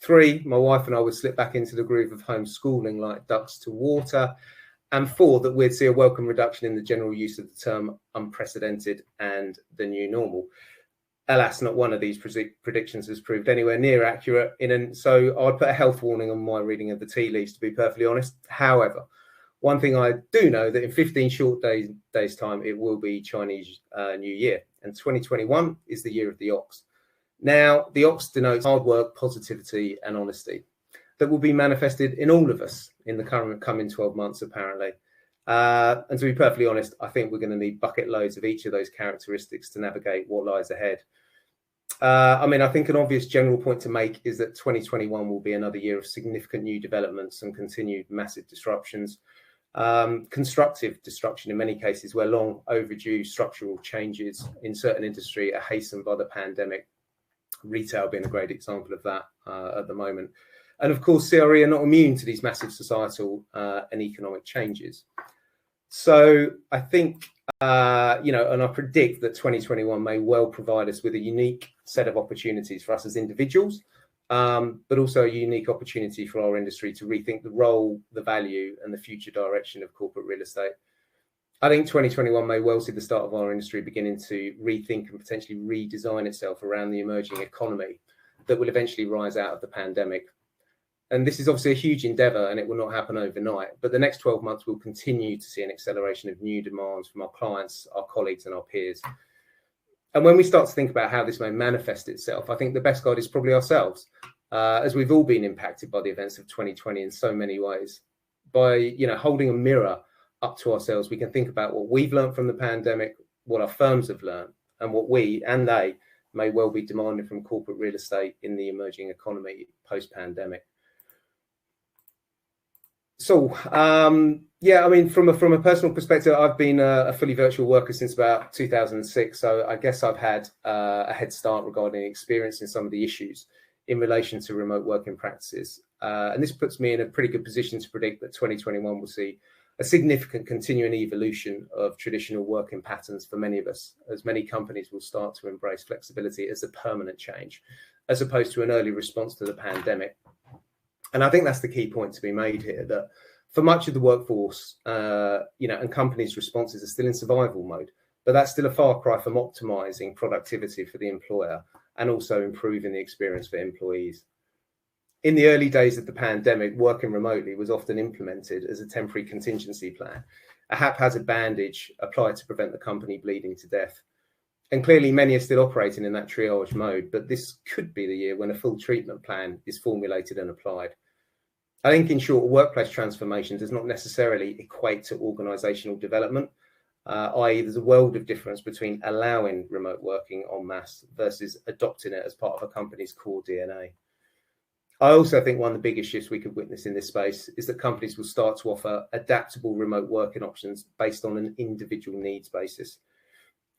Three, my wife and I would slip back into the groove of homeschooling like ducks to water. And four, that we'd see a welcome reduction in the general use of the term unprecedented and the new normal. Alas, not one of these predictions has proved anywhere near accurate. So I'd put a health warning on my reading of the tea leaves, to be perfectly honest. However, one thing I do know that in 15 short days' time, it will be Chinese New Year. And 2021 is the year of the ox. Now, the ox denotes hard work, positivity, and honesty that will be manifested in all of us in the coming 12 months, apparently. And to be perfectly honest, I think we're going to need bucket loads of each of those characteristics to navigate what lies ahead. I think an obvious general point to make is that 2021 will be another year of significant new developments and continued massive disruptions. Constructive disruption in many cases, where long overdue structural changes in certain industry are hastened by the pandemic. Retail being a great example of that at the moment. And of course, CRE are not immune to these massive societal and economic changes. So I think, and I predict that 2021 may well provide us with a unique set of opportunities for us as individuals, but also a unique opportunity for our industry to rethink the role, the value, and the future direction of corporate real estate. I think 2021 may well see the start of our industry beginning to rethink and potentially redesign itself around the emerging economy that will eventually rise out of the pandemic. And this is obviously a huge endeavour, and it will not happen overnight. But the next 12 months will continue to see an acceleration of new demands from our clients, our colleagues, and our peers. And when we start to think about how this may manifest itself, I think the best guide is probably ourselves, as we've all been impacted by the events of 2020 in so many ways. By holding a mirror up to ourselves, we can think about what we've learned from the pandemic, what our firms have learned, and what we and they may well be demanding from corporate real estate in the emerging economy post-pandemic. So, from a personal perspective, I've been a fully virtual worker since about 2006. So I guess I've had a head start regarding experience in some of the issues in relation to remote working practices. And this puts me in a pretty good position to predict that 2021 will see a significant continuing evolution of traditional working patterns for many of us, as many companies will start to embrace flexibility as a permanent change, as opposed to an early response to the pandemic. And I think that's the key point to be made here, that for much of the workforce, and companies' responses are still in survival mode, but that's still a far cry from optimizing productivity for the employer and also improving the experience for employees. In the early days of the pandemic, working remotely was often implemented as a temporary contingency plan, a haphazard bandage applied to prevent the company bleeding to death. And clearly many are still operating in that triage mode, but this could be the year when a full treatment plan is formulated and applied. I think, in short, workplace transformation does not necessarily equate to organisational development, i.e. there's a world of difference between allowing remote working en masse versus adopting it as part of a company's core DNA. I also think one of the biggest shifts we could witness in this space is that companies will start to offer adaptable remote working options based on an individual needs basis.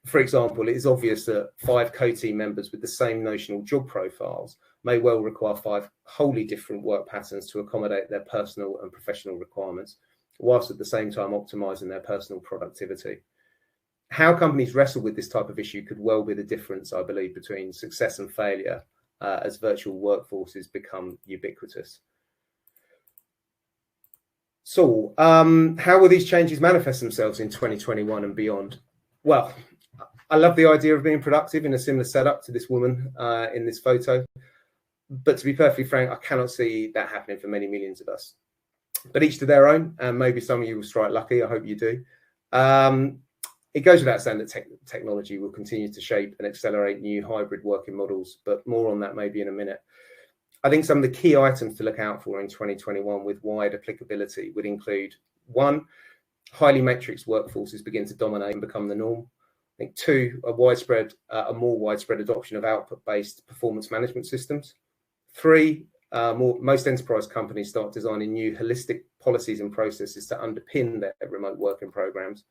For example, it is obvious that 5 co-team members with the same notional job profiles may well require 5 wholly different work patterns to accommodate their personal and professional requirements, whilst at the same time optimizing their personal productivity. How companies wrestle with this type of issue could well be the difference, I believe, between success and failure as virtual workforces become ubiquitous. So, how will these changes manifest themselves in 2021 and beyond? Well, I love the idea of being productive in a similar setup to this woman in this photo. But to be perfectly frank, I cannot see that happening for many millions of us. but each to their own, and maybe some of you will strike lucky. I hope you do. It goes without saying that technology will continue to shape and accelerate new hybrid working models, but more on that maybe in a minute. I think some of the key items to look out for in 2021 with wide applicability would include: 1, highly matrixed workforces begin to dominate and become the norm. I think 2, a more widespread adoption of output-based performance management systems. 3, most enterprise companies start designing new holistic policies and processes to underpin their remote working programs.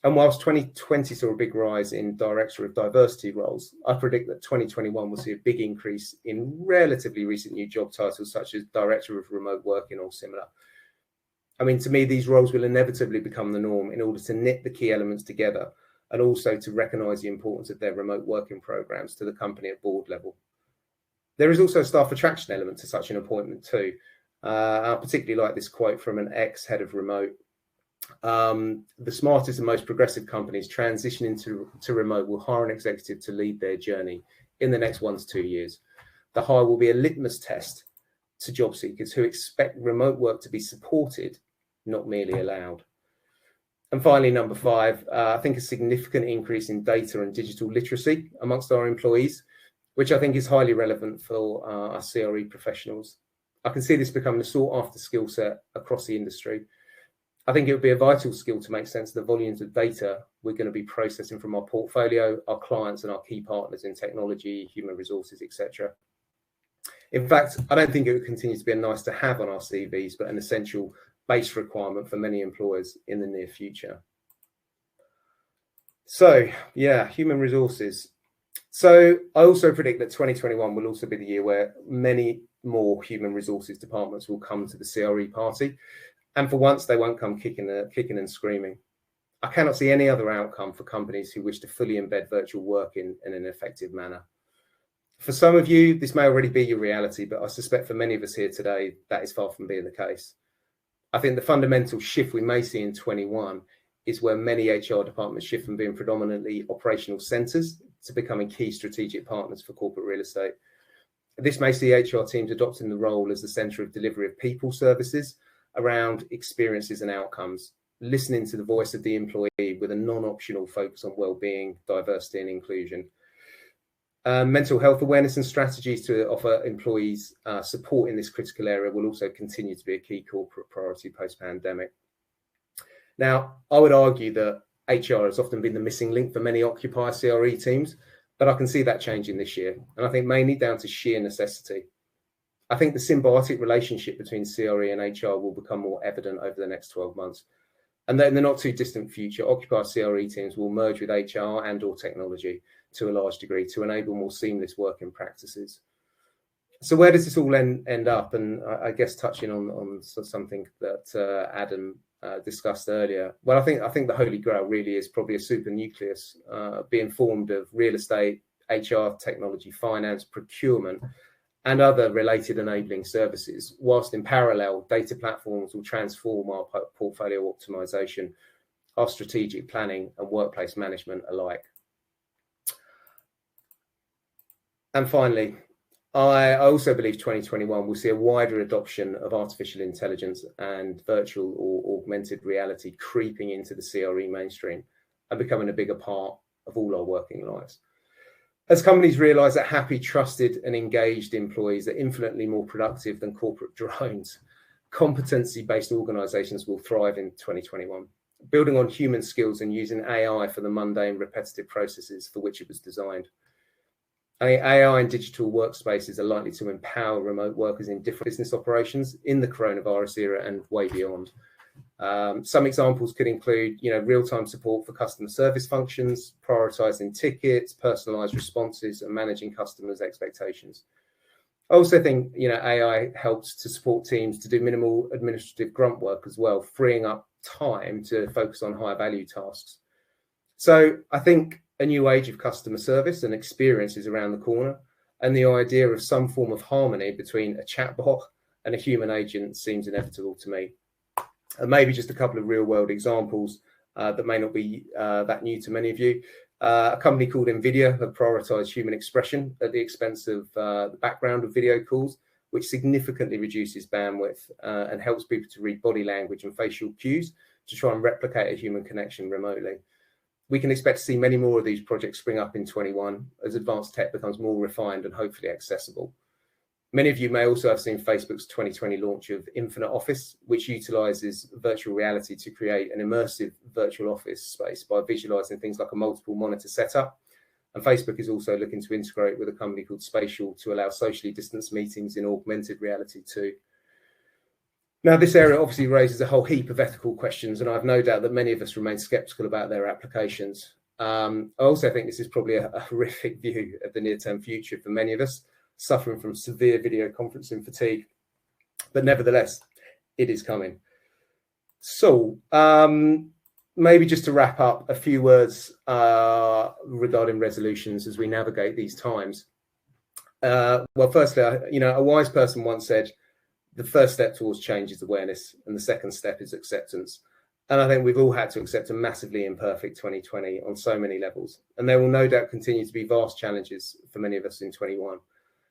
And whilst 2020 saw a big rise in Director of Diversity roles, I predict that 2021 will see a big increase in relatively recent new job titles such as Director of Remote Working or similar. I mean, to me, these roles will inevitably become the norm in order to knit the key elements together and also to recognise the importance of their remote working programs to the company at board level. There is also a staff attraction element to such an appointment too. I particularly like this quote from an ex-head of remote. The smartest and most progressive companies transitioning to remote will hire an executive to lead their journey in the next 1 to 2 years. The hire will be a litmus test to job seekers who expect remote work to be supported, not merely allowed. And finally, number 5, I think a significant increase in data and digital literacy amongst our employees, which I think is highly relevant for our CRE professionals. I can see this becoming a sought-after skill set across the industry. I think it would be a vital skill to make sense of the volumes of data we're going to be processing from our portfolio, our clients, and our key partners in technology, human resources, etc. In fact, I don't think it would continue to be a nice to have on our CVs, but an essential base requirement for many employers in the near future. So, yeah, human resources. So I also predict that 2021 will also be the year where many more human resources departments will come to the CRE party. And for once, they won't come kicking and screaming. I cannot see any other outcome for companies who wish to fully embed virtual work in an effective manner. For some of you, this may already be your reality, but I suspect for many of us here today, that is far from being the case. I think the fundamental shift we may see in 21 is where many HR departments shift from being predominantly operational centres to becoming key strategic partners for corporate real estate. This may see HR teams adopting the role as the centre of delivery of people services around experiences and outcomes, listening to the voice of the employee with a non-optional focus on well-being, diversity and inclusion. Mental health awareness and strategies to offer employees support in this critical area will also continue to be a key corporate priority post-pandemic. Now, I would argue that HR has often been the missing link for many occupier CRE teams, but I can see that changing this year, and I think mainly down to sheer necessity. I think the symbiotic relationship between CRE and HR will become more evident over the next 12 months. And then in the not too distant future, occupier CRE teams will merge with HR and or technology to a large degree to enable more seamless working practices. So where does this all end up? And I guess touching on something that Adam discussed earlier. Well, I think the Holy Grail really is probably a super nucleus being formed of real estate, HR, technology, finance, procurement, and other related enabling services, whilst in parallel, data platforms will transform our portfolio optimization, our strategic planning and workplace management alike. And finally, I also believe 2021 will see a wider adoption of artificial intelligence and virtual or augmented reality creeping into the CRE mainstream and becoming a bigger part of all our working lives. As companies realise that happy, trusted and engaged employees are infinitely more productive than corporate drones, competency-based organisations will thrive in 2021, building on human skills and using AI for the mundane, repetitive processes for which it was designed. AI and digital workspaces are likely to empower remote workers in different business operations in the coronavirus era and way beyond. Some examples could include, real-time support for customer service functions, prioritizing tickets, personalized responses, and managing customers' expectations. I also think, AI helps to support teams to do minimal administrative grunt work as well, freeing up time to focus on higher value tasks. So I think a new age of customer service and experience is around the corner, and the idea of some form of harmony between a chatbot and a human agent seems inevitable to me. And maybe just a couple of real world examples that may not be that new to many of you. A company called NVIDIA have prioritized human expression at the expense of the background of video calls, which significantly reduces bandwidth and helps people to read body language and facial cues to try and replicate a human connection remotely. We can expect to see many more of these projects spring up in 21 as advanced tech becomes more refined and hopefully accessible. Many of you may also have seen Facebook's 2020 launch of Infinite Office, which utilizes virtual reality to create an immersive virtual office space by visualizing things like a multiple monitor setup. And Facebook is also looking to integrate with a company called Spatial to allow socially distanced meetings in augmented reality too. Now, this area obviously raises a whole heap of ethical questions, and I have no doubt that many of us remain skeptical about their applications. I also think this is probably a horrific view of the near-term future for many of us, suffering from severe video conferencing fatigue. But nevertheless, it is coming. So maybe just to wrap up, a few words regarding resolutions as we navigate these times. Well, firstly, a wise person once said, the first step towards change is awareness, and the second step is acceptance. And I think we've all had to accept a massively imperfect 2020 on so many levels. And there will no doubt continue to be vast challenges for many of us in 21.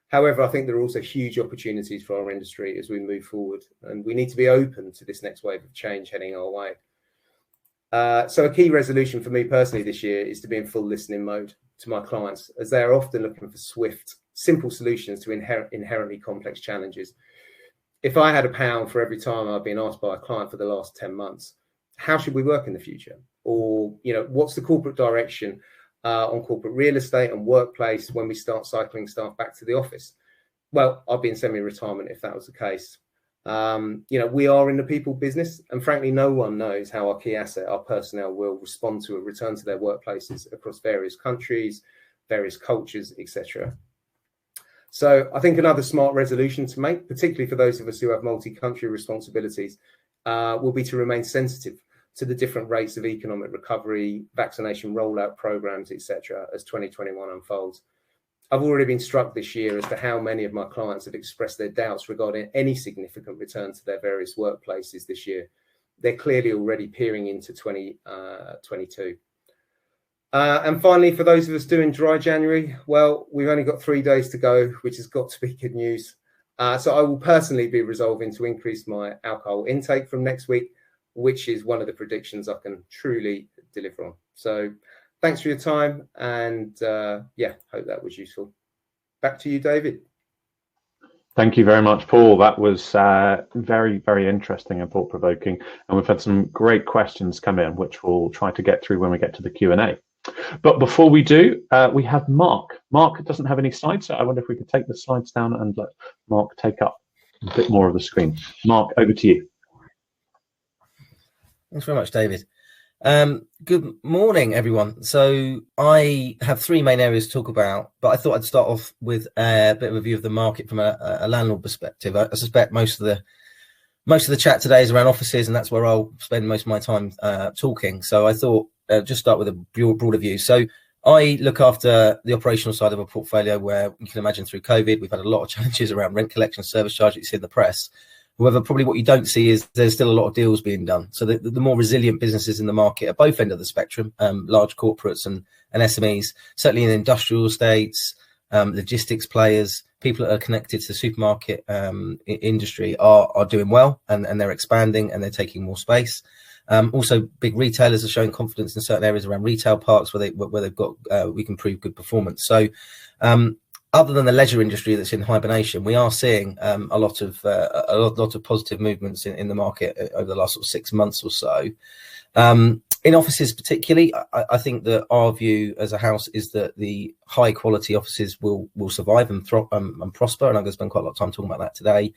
However, I think there are also huge opportunities for our industry as we move forward, and we need to be open to this next wave of change heading our way. So a key resolution for me personally this year is to be in full listening mode to my clients, as they are often looking for swift, simple solutions to inherently complex challenges. If I had £1 for every time I've been asked by a client for the last 10 months, how should we work in the future? Or, what's the corporate direction on corporate real estate and workplace when we start cycling staff back to the office? Well, I'd be in semi-retirement if that was the case. We are in the people business, and frankly, no one knows how our key asset, our personnel, will respond to a return to their workplaces across various countries, various cultures, etc. So I think another smart resolution to make, particularly for those of us who have multi-country responsibilities, will be to remain sensitive to the different rates of economic recovery, vaccination rollout programs, etc., as 2021 unfolds. I've already been struck this year as to how many of my clients have expressed their doubts regarding any significant return to their various workplaces this year. They're clearly already peering into 2022. And finally, for those of us doing dry January, well, we've only got 3 days to go, which has got to be good news. So I will personally be resolving to increase my alcohol intake from next week, which is one of the predictions I can truly deliver on. So thanks for your time, and hope that was useful. Back to you, David. Thank you very much, Paul. That was very, very interesting and thought-provoking. And we've had some great questions come in, which we'll try to get through when we get to the Q&A. But before we do, we have Mark. Mark doesn't have any slides, so I wonder if we could take the slides down and let Mark take up a bit more of the screen. Mark, over to you. Thanks very much, David. Good morning, everyone. So I have 3 main areas to talk about, but I thought I'd start off with a bit of a view of the market from a landlord perspective. I suspect most of the chat today is around offices, and that's where I'll spend most of my time talking. So I thought just start with a broader view. So I look after the operational side of a portfolio where you can imagine through COVID, we've had a lot of challenges around rent collection, service charge, you see in the press. However, probably what you don't see is there's still a lot of deals being done. So the more resilient businesses in the market at both ends of the spectrum, large corporates and SMEs, certainly in industrial estates, logistics players, people that are connected to the supermarket industry are doing well, and they're expanding and they're taking more space. Also, big retailers are showing confidence in certain areas around retail parks where they've got we can prove good performance. So other than the leisure industry that's in hibernation, we are seeing a lot of positive movements in the market over the last sort of 6 months or so. In offices particularly, I think that our view as a house is that the high quality offices will survive and prosper, and I'm going to spend quite a lot of time talking about that today.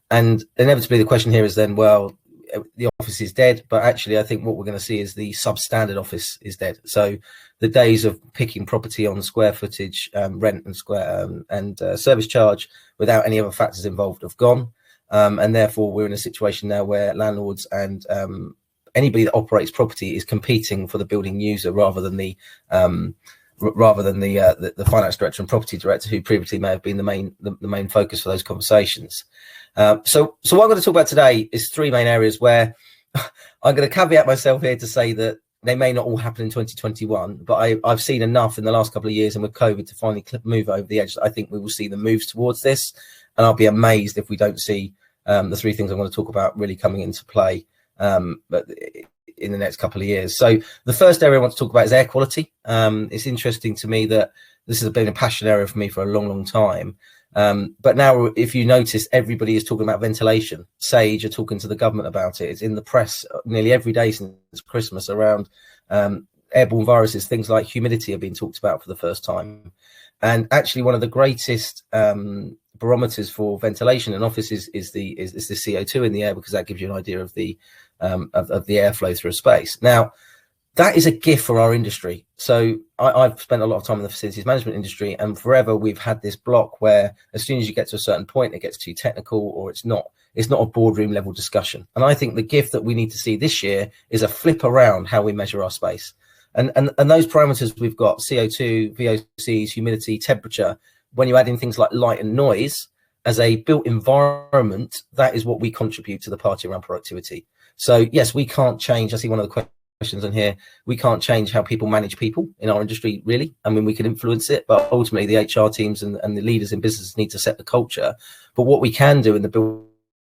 And inevitably the question here is then, well, the office is dead, but actually I think what we're going to see is the substandard office is dead. So the days of picking property on square footage, rent and service charge without any other factors involved have gone. And therefore we're in a situation now where landlords and anybody that operates property is competing for the building user rather than the finance director and property director, who previously may have been the main focus for those conversations. So what I'm going to talk about today is 3 main areas where I'm going to caveat myself here to say that they may not all happen in 2021, but I've seen enough in the last couple of years and with COVID to finally move over the edge. I think we will see the moves towards this, And I'll be amazed if we don't see the three things I'm going to talk about really coming into play but in the next couple of years. So the first area I want to talk about is air quality. It's interesting to me that this has been a passion area for me for a long, long time. But now, if you notice, everybody is talking about ventilation. Sage are talking to the government about it. It's in the press nearly every day since Christmas around airborne viruses. Things like humidity are being talked about for the first time. And actually, one of the greatest barometers for ventilation in offices is the CO2 in the air, because that gives you an idea of the airflow through a space. Now, that is a gift for our industry. So I've spent a lot of time in the facilities management industry, and forever we've had this block where as soon as you get to a certain point, it gets too technical, or it's not a boardroom level discussion. And I think the gift that we need to see this year is a flip around how we measure our space. And those parameters we've got, CO2, VOCs, humidity, temperature, when you add in things like light and noise as a built environment, that is what we contribute to the party around productivity. So yes, we can't change. I see one of the questions on here. We can't change how people manage people in our industry, really. I mean, we can influence it, but ultimately the HR teams and the leaders in business need to set the culture. But what we can do in the built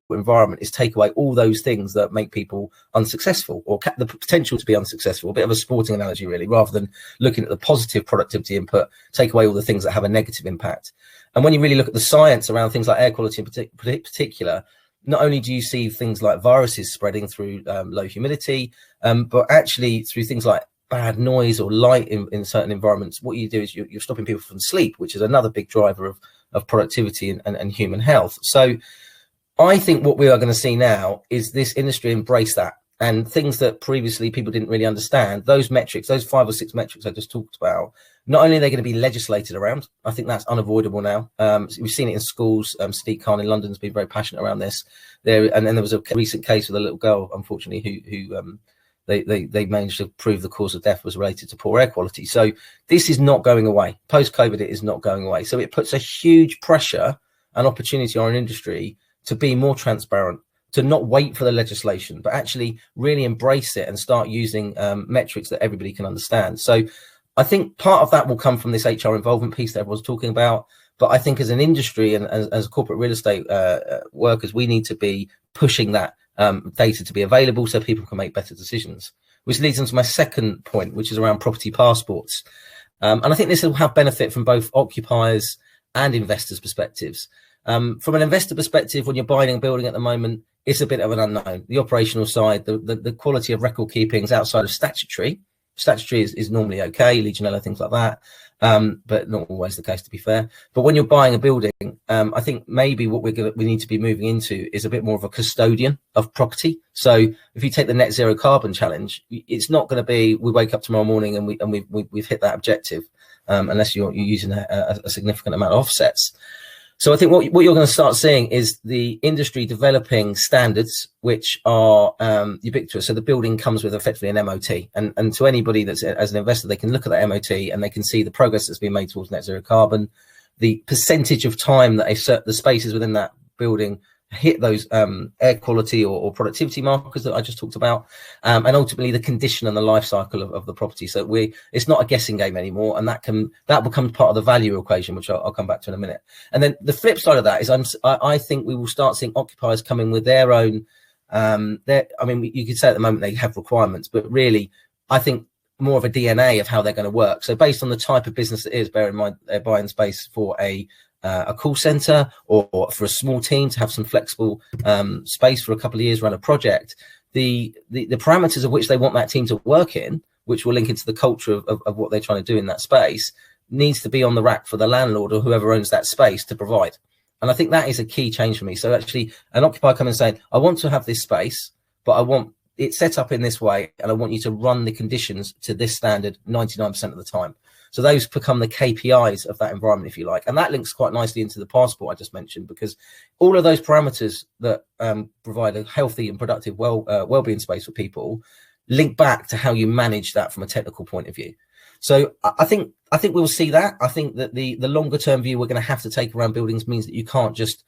environment is take away all those things that make people unsuccessful, or the potential to be unsuccessful. A bit of a sporting analogy, really, rather than looking at the positive productivity input, take away all the things that have a negative impact. And when you really look at the science around things like air quality in particular, not only do you see things like viruses spreading through low humidity, but actually through things like bad noise or light in certain environments, what you do is you're stopping people from sleep, which is another big driver of productivity and human health. So I think what we are going to see now is this industry embrace that, and things that previously people didn't really understand, those metrics, those 5 or 6 metrics I just talked about, not only are they going to be legislated around, I think that's unavoidable now. We've seen it in schools. Sadiq Khan in London has been very passionate around this. And then there was a recent case with a little girl, unfortunately, who they managed to prove the cause of death was related to poor air quality. So this is not going away. Post-COVID, it is not going away. So it puts a huge pressure and opportunity on an industry to be more transparent, to not wait for the legislation, but actually really embrace it and start using metrics that everybody can understand. So I think part of that will come from this HR involvement piece that everyone's talking about. But I think as an industry and as corporate real estate workers, we need to be pushing that data to be available so people can make better decisions, which leads into my second point, which is around property passports. And I think this will have benefit from both occupiers and investors' perspectives. From an investor perspective, when you're buying a building at the moment, it's a bit of an unknown. The operational side, the quality of record keeping is outside of statutory. Statutory is normally okay, Legionella, things like that, but not always the case, to be fair. But when you're buying a building, I think maybe what we need to be moving into is a bit more of a custodian of property. So if you take the net zero carbon challenge, it's not going to be we wake up tomorrow morning and we've hit that objective, unless you're using a significant amount of offsets. So I think what you're going to start seeing is the industry developing standards which are ubiquitous. So the building comes with effectively an MOT, and to anybody that's as an investor, they can look at that MOT and they can see the progress that's been made towards net zero carbon, the percentage of time that the spaces within that building hit those air quality or productivity markers that I just talked about, and ultimately the condition and the life cycle of the property. So it's not a guessing game anymore, and that becomes part of the value equation, which I'll come back to in a minute. And then the flip side of that is I think we will start seeing occupiers coming with their own. I mean, you could say at the moment they have requirements, but really I think more of a DNA of how they're going to work. So based on the type of business it is, bear in mind they're buying space for a call center or for a small team to have some flexible space for a couple of years, run a project, the parameters of which they want that team to work in, which will link into the culture of what they're trying to do in that space, needs to be on the rack for the landlord or whoever owns that space to provide. And I think that is a key change for me. So actually an occupier coming and saying, I want to have this space, but I want it set up in this way, and I want you to run the conditions to this standard 99% of the time. So those become the KPIs of that environment, if you like. And that links quite nicely into the passport I just mentioned, because all of those parameters that provide a healthy and productive well-being space for people link back to how you manage that from a technical point of view. So I think we'll see that. I think that the longer term view we're going to have to take around buildings means that you can't just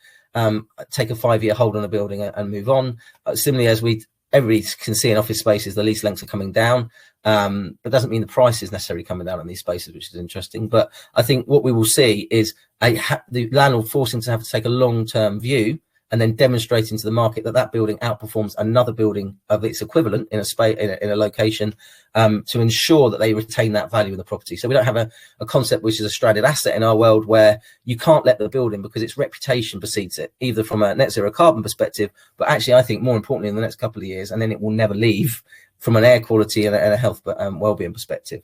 take a 5-year hold on a building and move on. Similarly, as we everybody can see in office spaces the lease lengths are coming down, but doesn't mean the price is necessarily coming down in these spaces, which is interesting. But I think what we will see is the landlord forcing to have to take a long-term view and then demonstrating to the market that that building outperforms another building of its equivalent in a space, in a location, to ensure that they retain that value of the property. So we don't have a concept which is a stranded asset in our world where you can't let the building because its reputation precedes it, either from a net zero carbon perspective, but actually I think more importantly in the next couple of years, and then it will never leave from an air quality and a health well-being perspective.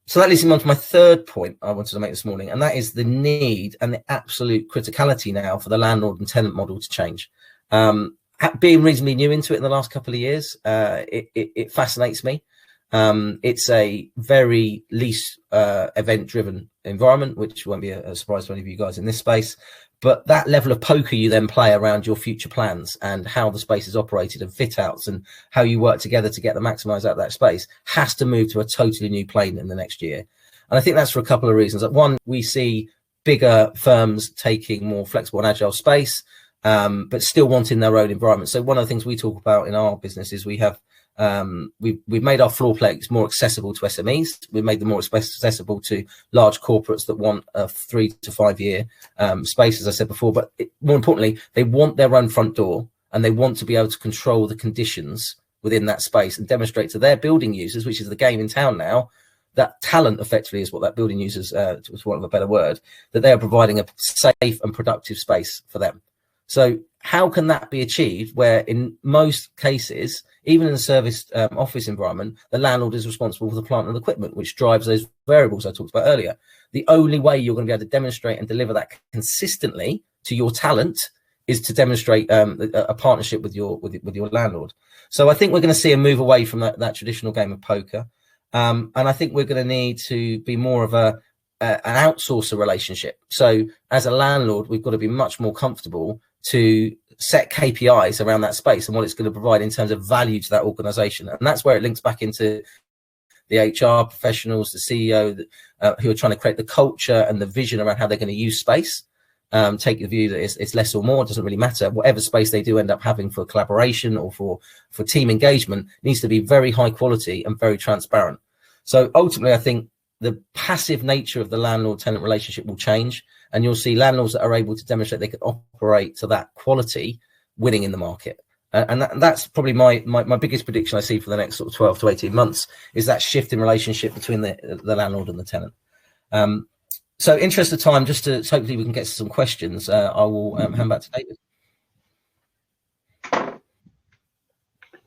So that leads me on to my third point I wanted to make this morning, and that is the need and the absolute criticality now for the landlord and tenant model to change. Being reasonably new into it in the last couple of years, it fascinates me. It's a very lease event-driven environment, which won't be a surprise to any of you guys in this space. But that level of poker you then play around your future plans and how the space is operated and fit outs and how you work together to get the maximize out of that space has to move to a totally new plane in the next year. And I think that's for a couple of reasons. One, we see bigger firms taking more flexible and agile space, but still wanting their own environment. So one of the things we talk about in our business is we have we've made our floor plates more accessible to SMEs. We've made them more accessible to large corporates that want a 3 to 5 year space, as I said before. But more importantly, they want their own front door and they want to be able to control the conditions within that space and demonstrate to their building users, which is the game in town now, that talent effectively is what that building users, to want of a better word, that they are providing a safe and productive space for them. So how can that be achieved where in most cases, even in a serviced office environment, the landlord is responsible for the plant and equipment, which drives those variables I talked about earlier. The only way you're going to be able to demonstrate and deliver that consistently to your talent is to demonstrate a partnership with your landlord. So I think we're going to see a move away from that traditional game of poker. And I think we're going to need to be more of an outsourcer relationship. So as a landlord, we've got to be much more comfortable to set KPIs around that space and what it's going to provide in terms of value to that organization. And that's where it links back into the HR professionals, the CEO who are trying to create the culture and the vision around how they're going to use space. Take the view that it's less or more, it doesn't really matter. Whatever space they do end up having for collaboration or for team engagement needs to be very high quality and very transparent. So ultimately, I think the passive nature of the landlord-tenant relationship will change, and you'll see landlords that are able to demonstrate they can operate to that quality winning in the market. And that's probably my biggest prediction I see for the next sort of 12 to 18 months is that shift in relationship between the landlord and the tenant. So interest of time, just to hopefully we can get to some questions, I will hand back to David.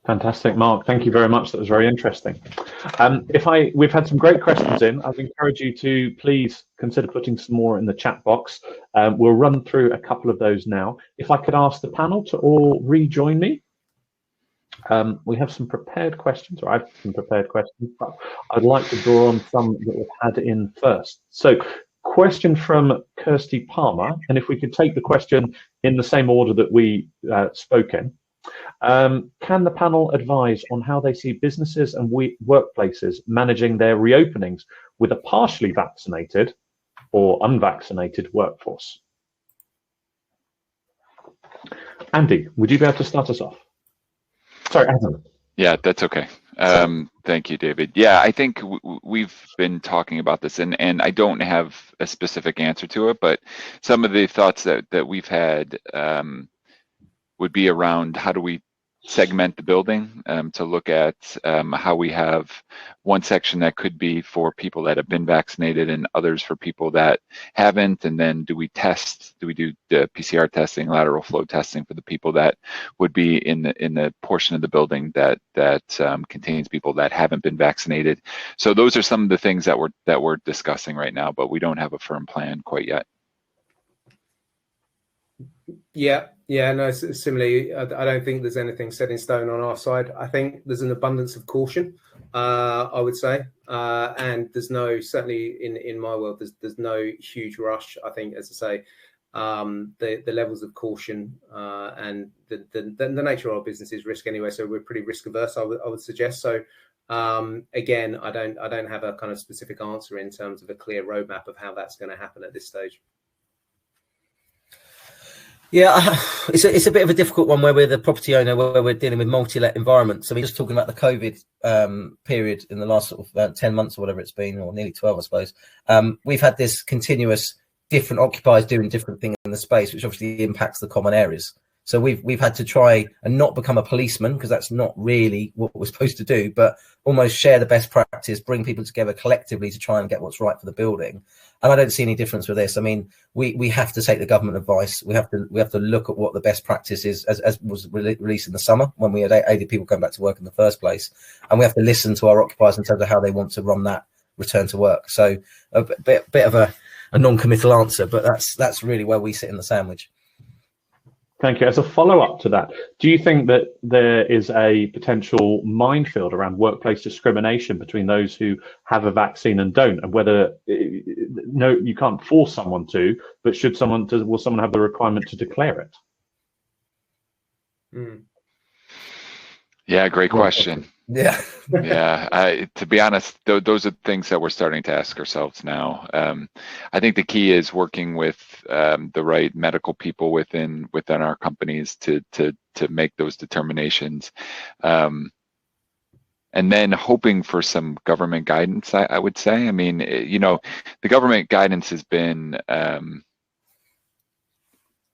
Fantastic, Mark. Thank you very much. That was very interesting. We've had some great questions in. I'd encourage you to please consider putting some more in the chat box. We'll run through a couple of those now. If I could ask the panel to all rejoin me. We have some prepared questions, or I have some prepared questions, but I'd like to draw on some that we've had in first. So, question from Kirsty Palmer, and if we could take the question in the same order that we spoke in. Can the panel advise on how they see businesses and workplaces managing their reopenings with a partially vaccinated or unvaccinated workforce? Andy, would you be able to start us off? Sorry, Adam. Yeah, that's okay. Thank you, David. Yeah, I think we've been talking about this, and I don't have a specific answer to it, but some of the thoughts that we've had would be around how do we segment the building to look at how we have one section that could be for people that have been vaccinated and others for people that haven't, and then do we do the PCR testing, lateral flow testing for the people that would be in the portion of the building that contains people that haven't been vaccinated. So those are some of the things that we're discussing right now, but we don't have a firm plan quite yet. Yeah, no, similarly, I don't think there's anything set in stone on our side. I think there's an abundance of caution, I would say, and there's certainly in my world, there's no huge rush. I think, as I say, the levels of caution and the nature of our business is risk anyway, so we're pretty risk averse, I would suggest. So again, I don't have a kind of specific answer in terms of a clear roadmap of how that's going to happen at this stage. Yeah, it's a bit of a difficult one where we're the property owner, where we're dealing with multi-let environments. I mean, just talking about the COVID period in the last sort of 10 months or whatever it's been, or nearly 12, I suppose. We've had this continuous different occupiers doing different things in the space, which obviously impacts the common areas. So we've had to try and not become a policeman, because that's not really what we're supposed to do, but almost share the best practice, bring people together collectively to try and get what's right for the building. And I don't see any difference with this. I mean, we have to take the government advice. We have to look at what the best practice is, as was released in the summer when we had aided people going back to work in the first place. And we have to listen to our occupiers in terms of how they want to run that return to work. So a bit of a non-committal answer, but that's really where we sit in the sandwich. Thank you. As a follow-up to that, do you think that there is a potential minefield around workplace discrimination between those who have a vaccine and don't, and whether, no, you can't force someone to, but will someone have the requirement to declare it? Yeah, great question. Yeah. Yeah, to be honest, those are things that we're starting to ask ourselves now. I think the key is working with the right medical people within our companies to make those determinations, and then hoping for some government guidance. I would say. I mean, the government guidance has been,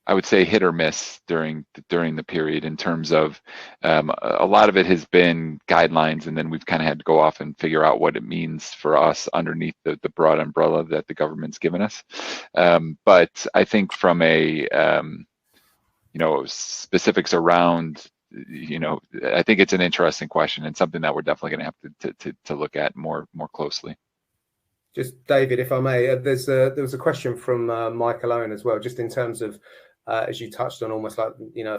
I would say, hit or miss during the period, in terms of a lot of it has been guidelines, and then we've kind of had to go off and figure out what it means for us underneath the broad umbrella that the government's given us. But I think from a specifics around, I think it's an interesting question, and something that we're definitely going to have to look at more closely. Just David, if I may, there was a question from Michael Owen as well, just in terms of, as you touched on, almost like,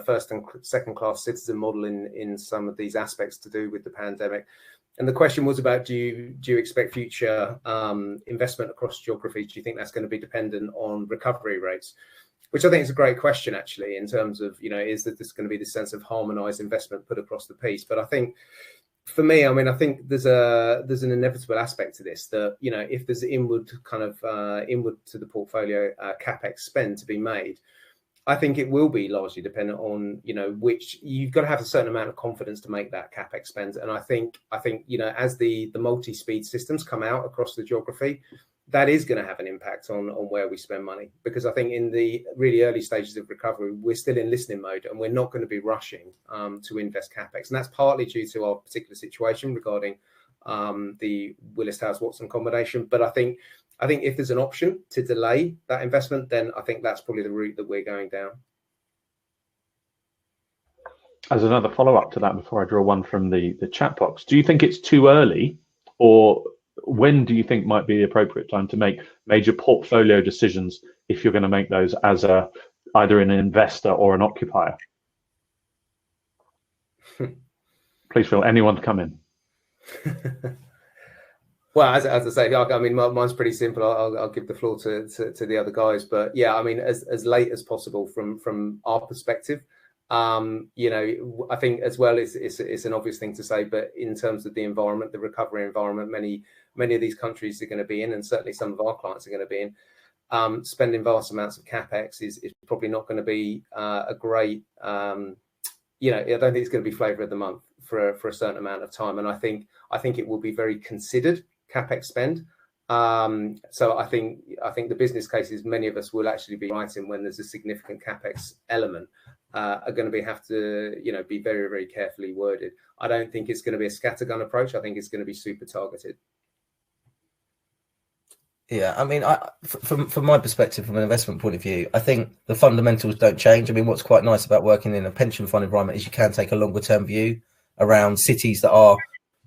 first and second class citizen model in some of these aspects to do with the pandemic. And the question was about, do you expect future investment across geographies? Do you think that's going to be dependent on recovery rates? Which I think is a great question, actually, in terms of, is that there's going to be this sense of harmonized investment put across the piece? But I think, for me, I think there's an inevitable aspect to this, that, if there's inward to the portfolio capex spend to be made, I think it will be largely dependent on, which you've got to have a certain amount of confidence to make that capex spend. And I think as the multi-speed systems come out across the geography, that is going to have an impact on where we spend money, because I think in the really early stages of recovery, we're still in listening mode, and we're not going to be rushing to invest capex. And that's partly due to our particular situation regarding the Willis Towers Watson combination. But I think if there's an option to delay that investment, then I think that's probably the route that we're going down. As another follow-up to that, before I draw one from the chat box, do you think it's too early, or when do you think might be the appropriate time to make major portfolio decisions, if you're going to make those as either an investor or an occupier? Please feel anyone to come in. Well, as I say, I mean, mine's pretty simple. I'll give the floor to the other guys, but yeah, I mean, as late as possible from our perspective. I think as well, it's an obvious thing to say, but in terms of the environment, the recovery environment, many of these countries are going to be in, and certainly some of our clients are going to be in, spending vast amounts of capex is probably not going to be a great, I don't think it's going to be flavour of the month for a certain amount of time. And I think it will be very considered capex spend. So I think the business cases many of us will actually be writing when there's a significant capex element are going to have to be very, very carefully worded. I don't think it's going to be a scattergun approach. I think it's going to be super targeted. Yeah, I mean, from my perspective, from an investment point of view, I think the fundamentals don't change. I mean, what's quite nice about working in a pension fund environment is you can take a longer term view around cities that are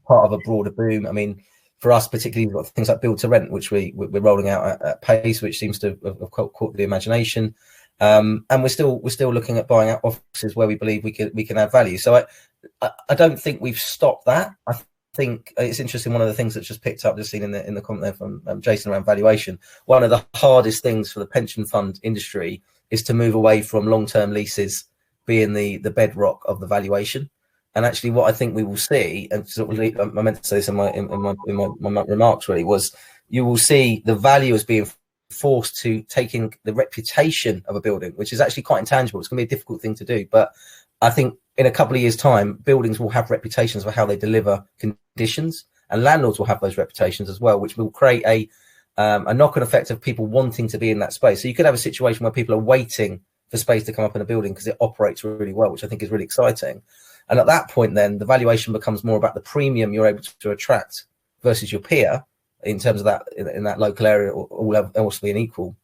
part of a broader boom. I mean, for us particularly, we've got things like build to rent, which we're rolling out at pace, which seems to have caught the imagination. And we're still looking at buying out offices where we believe we can add value. So I don't think we've stopped that. I think it's interesting. One of the things that's just picked up, just seen in the comment there from Jason around valuation. One of the hardest things for the pension fund industry is to move away from long-term leases being the bedrock of the valuation. And actually, what I think we will see, and sort of, I meant to say this in my remarks really, was you will see the value as being forced to take in the reputation of a building, which is actually quite intangible. It's going to be a difficult thing to do, but I think in a couple of years' time, buildings will have reputations for how they deliver conditions, and landlords will have those reputations as well, which will create a knock-on effect of people wanting to be in that space. So you could have a situation where people are waiting for space to come up in a building because it operates really well, which I think is really exciting. And at that point, then the valuation becomes more about the premium you're able to attract versus your peer in terms of that in that local area, all else being equal.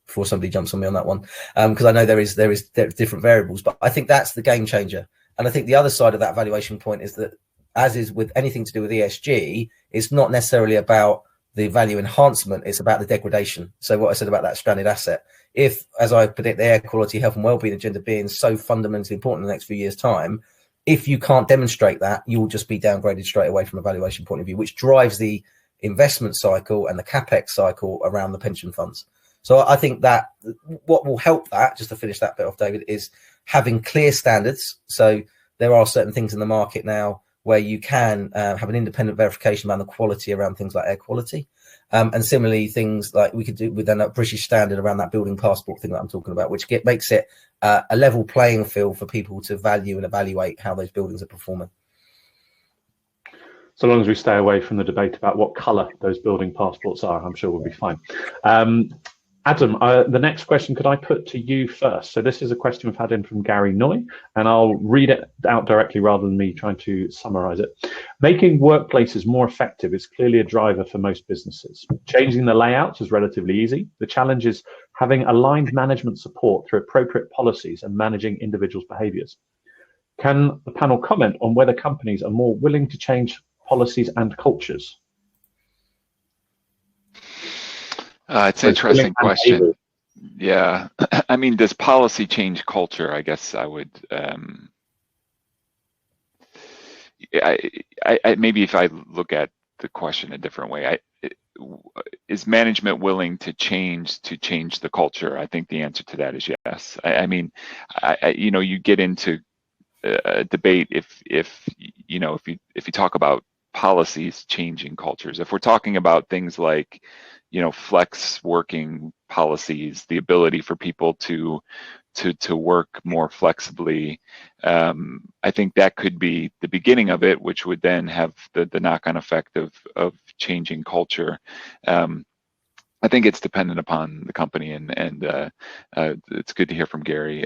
Before somebody jumps on me on that one, because I know there is different variables, but I think that's the game changer. And I think the other side of that valuation point is that, as is with anything to do with ESG, it's not necessarily about the value enhancement, it's about the degradation. So what I said about that stranded asset, if, as I predict, the air quality, health and wellbeing agenda being so fundamentally important in the next few years' time, if you can't demonstrate that, you will just be downgraded straight away from a valuation point of view, which drives the investment cycle and the capex cycle around the pension funds. So I think that what will help that, just to finish that bit off, David, is having clear standards. So there are certain things in the market now where you can have an independent verification around the quality around things like air quality. And similarly, things like we could do with a British standard around that building passport thing that I'm talking about, which makes it a level playing field for people to value and evaluate how those buildings are performing. So long as we stay away from the debate about what colour those building passports are, I'm sure we'll be fine. Adam, the next question could I put to you first? So this is a question we've had in from Gary Noy, and I'll read it out directly rather than me trying to summarise it. Making workplaces more effective is clearly a driver for most businesses. Changing the layouts is relatively easy. The challenge is having aligned management support through appropriate policies and managing individuals' behaviours. Can the panel comment on whether companies are more willing to change policies and cultures? It's an interesting question. Yeah, I mean, does policy change culture? I guess I would. Maybe if I look at the question a different way, is management willing to change the culture? I think the answer to that is yes. I mean, you know, you get into a debate if you talk about policies changing cultures. If we're talking about things like, you know, flex working policies, the ability for people to work more flexibly, I think that could be the beginning of it, which would then have the knock-on effect of changing culture. I think it's dependent upon the company, and it's good to hear from Gary.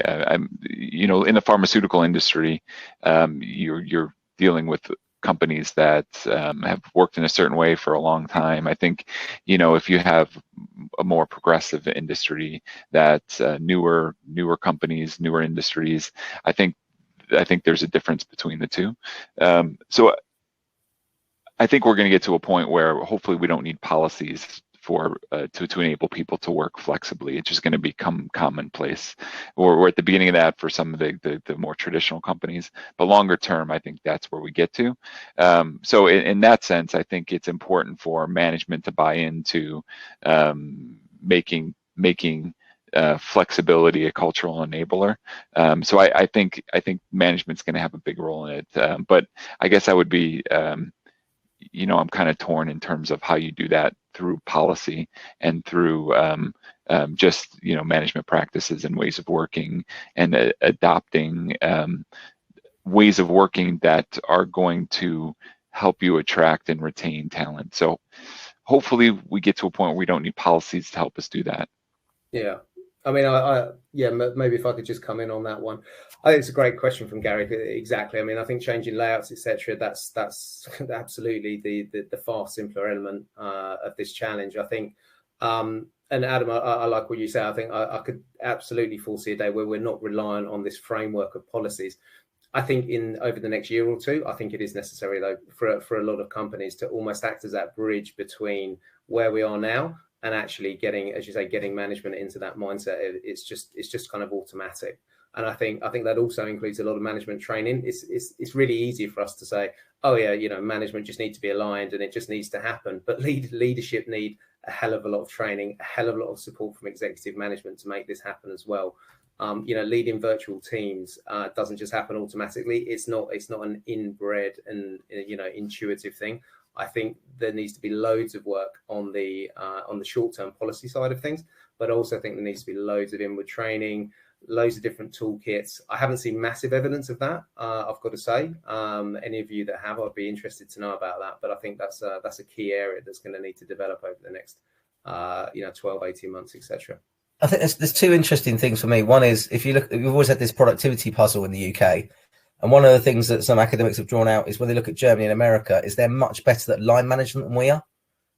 You know, in the pharmaceutical industry, you're dealing with companies that have worked in a certain way for a long time. I think, you know, if you have a more progressive industry, that newer companies, newer industries, I think there's a difference between the two. So I think we're going to get to a point where hopefully we don't need policies to enable people to work flexibly. It's just going to become commonplace. We're at the beginning of that for some of the more traditional companies, but longer term, I think that's where we get to. So in that sense, I think it's important for management to buy into making flexibility a cultural enabler. So I think management's going to have a big role in it. But I guess I would be, you know, I'm kind of torn in terms of how you do that through policy and through just, you know, management practices and ways of working, and adopting ways of working that are going to help you attract and retain talent. So hopefully we get to a point where we don't need policies to help us do that. Yeah. I mean, yeah, maybe if I could just come in on that one. I think it's a great question from Gary. Exactly. I mean, I think changing layouts, etc. That's absolutely the far simpler element of this challenge. I think, and Adam, I like what you say. I think I could absolutely foresee a day where we're not reliant on this framework of policies. I think over the next year or two, I think it is necessary though for a lot of companies to almost act as that bridge between where we are now and actually getting, as you say, getting management into that mindset. It's just kind of automatic. And I think that also includes a lot of management training. It's really easy for us to say, oh yeah, you know, management just needs to be aligned and it just needs to happen. But leadership need a hell of a lot of training, a hell of a lot of support from executive management to make this happen as well. You know, leading virtual teams doesn't just happen automatically. It's not an inbred and, you know, intuitive thing. I think there needs to be loads of work on the short-term policy side of things, but also I think there needs to be loads of inward training, loads of different toolkits. I haven't seen massive evidence of that, I've got to say. Any of you that have, I'd be interested to know about that. But I think that's a key area that's going to need to develop over the next 12, 18 months, etc. I think there's two interesting things for me. One is, if you look, we've always had this productivity puzzle in the UK. And one of the things that some academics have drawn out is when they look at Germany and America, is they're much better at line management than we are.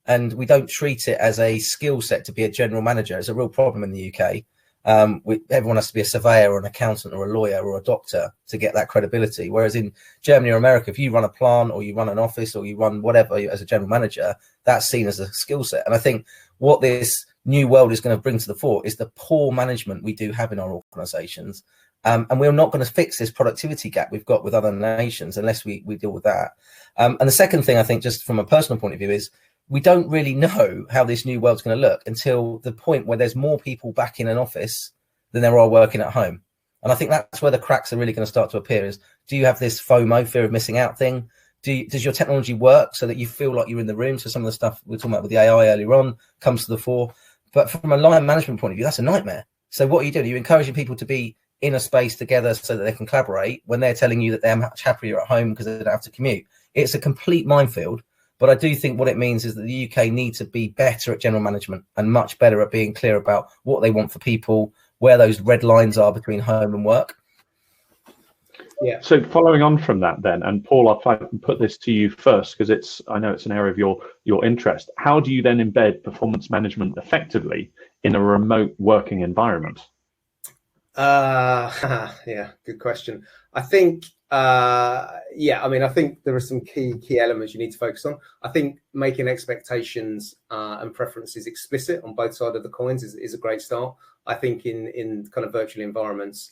And we don't treat it as a skill set to be a general manager. It's a real problem in the UK. Everyone has to be a surveyor or an accountant or a lawyer or a doctor to get that credibility. Whereas in Germany or America, if you run a plant or you run an office or you run whatever as a general manager, that's seen as a skill set. And I think what this new world is going to bring to the fore is the poor management we do have in our organizations. And we're not going to fix this productivity gap we've got with other nations unless we deal with that. And the second thing, I think, just from a personal point of view, is we don't really know how this new world's going to look until the point where there's more people back in an office than there are working at home. And I think that's where the cracks are really going to start to appear. Is, do you have this FOMO, fear of missing out thing? Does your technology work so that you feel like you're in the room? So some of the stuff we were talking about with the AI earlier on comes to the fore. But from a line management point of view, that's a nightmare. So what are you doing? Are you encouraging people to be in a space together so that they can collaborate when they're telling you that they're much happier at home because they don't have to commute? It's a complete minefield. But I do think what it means is that the UK need to be better at general management and much better at being clear about what they want for people, where those red lines are between home and work. Yeah. So following on from that then, and Paul, I'll try and put this to you first because I know it's an area of your interest. How do you then embed performance management effectively in a remote working environment? Yeah, good question. I think I think there are some key elements you need to focus on. I think making expectations and preferences explicit on both sides of the coins is a great start. I think in kind of virtual environments,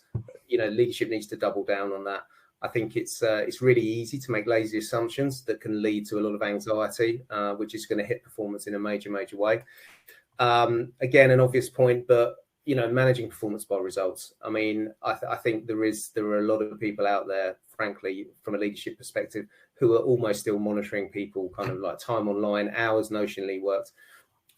leadership needs to double down on that. I think it's really easy to make lazy assumptions that can lead to a lot of anxiety, which is going to hit performance in a major way. Again, an obvious point, but managing performance by results. I mean, I think there are a lot of people out there, frankly, from a leadership perspective, who are almost still monitoring people, kind of like time online, hours notionally worked.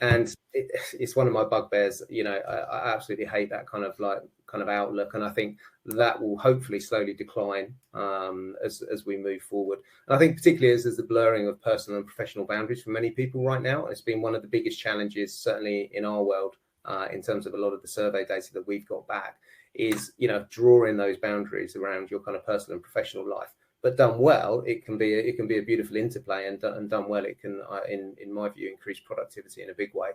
And it's one of my bugbears. I absolutely hate that kind of outlook. And I think that will hopefully slowly decline as we move forward. And I think particularly as there's the blurring of personal and professional boundaries for many people right now. It's been one of the biggest challenges, certainly in our world, in terms of a lot of the survey data that we've got back, is drawing those boundaries around your kind of personal and professional life. But done well, it can be a beautiful interplay, and done well, it can, in my view, increase productivity in a big way.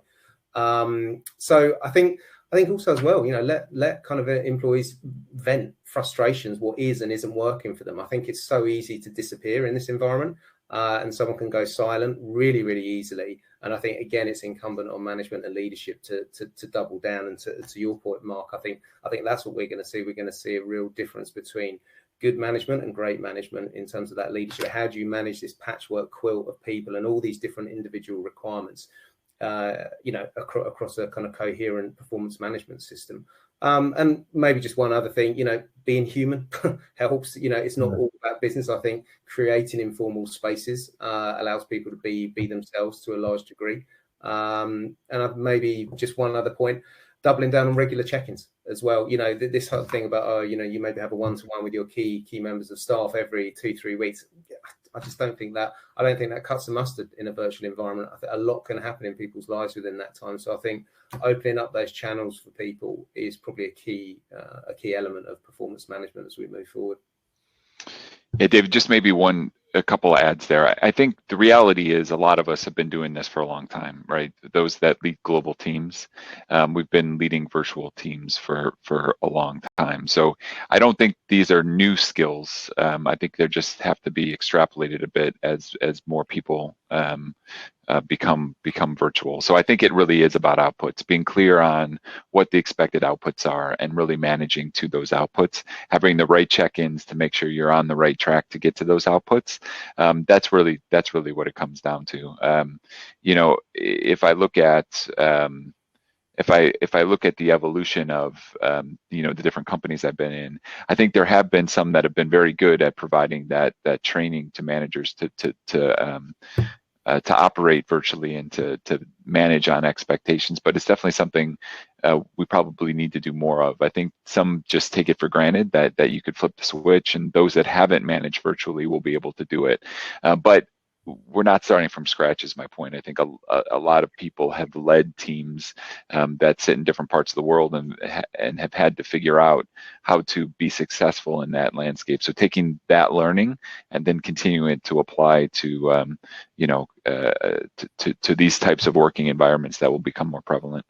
So I think also as well, let kind of employees vent frustrations, what is and isn't working for them. I think it's so easy to disappear in this environment, and someone can go silent really easily. And I think, again, it's incumbent on management and leadership to double down. And to your point, Mark, I think that's what we're going to see. We're going to see a real difference between good management and great management in terms of that leadership. How do you manage this patchwork quilt of people and all these different individual requirements, across a kind of coherent performance management system? And maybe just one other thing, being human helps. It's not all about business. I think creating informal spaces allows people to be themselves to a large degree. And maybe just one other point, doubling down on regular check-ins as well. This whole thing about, you maybe have a one-to-one with your key members of staff every 2-3 weeks. I just don't think that cuts the mustard in a virtual environment. I think a lot can happen in people's lives within that time. So I think opening up those channels for people is probably a key element of performance management as we move forward. Yeah, David, just maybe a couple of adds there. I think the reality is a lot of us have been doing this for a long time, right? Those that lead global teams, we've been leading virtual teams for a long time. So I don't think these are new skills. I think they just have to be extrapolated a bit as more people become virtual. So I think it really is about outputs, being clear on what the expected outputs are and really managing to those outputs, having the right check-ins to make sure you're on the right track to get to those outputs. That's really what it comes down to. If I look at if I look at the evolution of the different companies I've been in, I think there have been some that have been very good at providing that training to managers to operate virtually and to manage on expectations. But it's definitely something we probably need to do more of. I think some just take it for granted that you could flip the switch, and those that haven't managed virtually will be able to do it. But we're not starting from scratch, is my point. I think a lot of people have led teams that sit in different parts of the world and have had to figure out how to be successful in that landscape. So taking that learning and then continuing it to apply to to these types of working environments that will become more prevalent.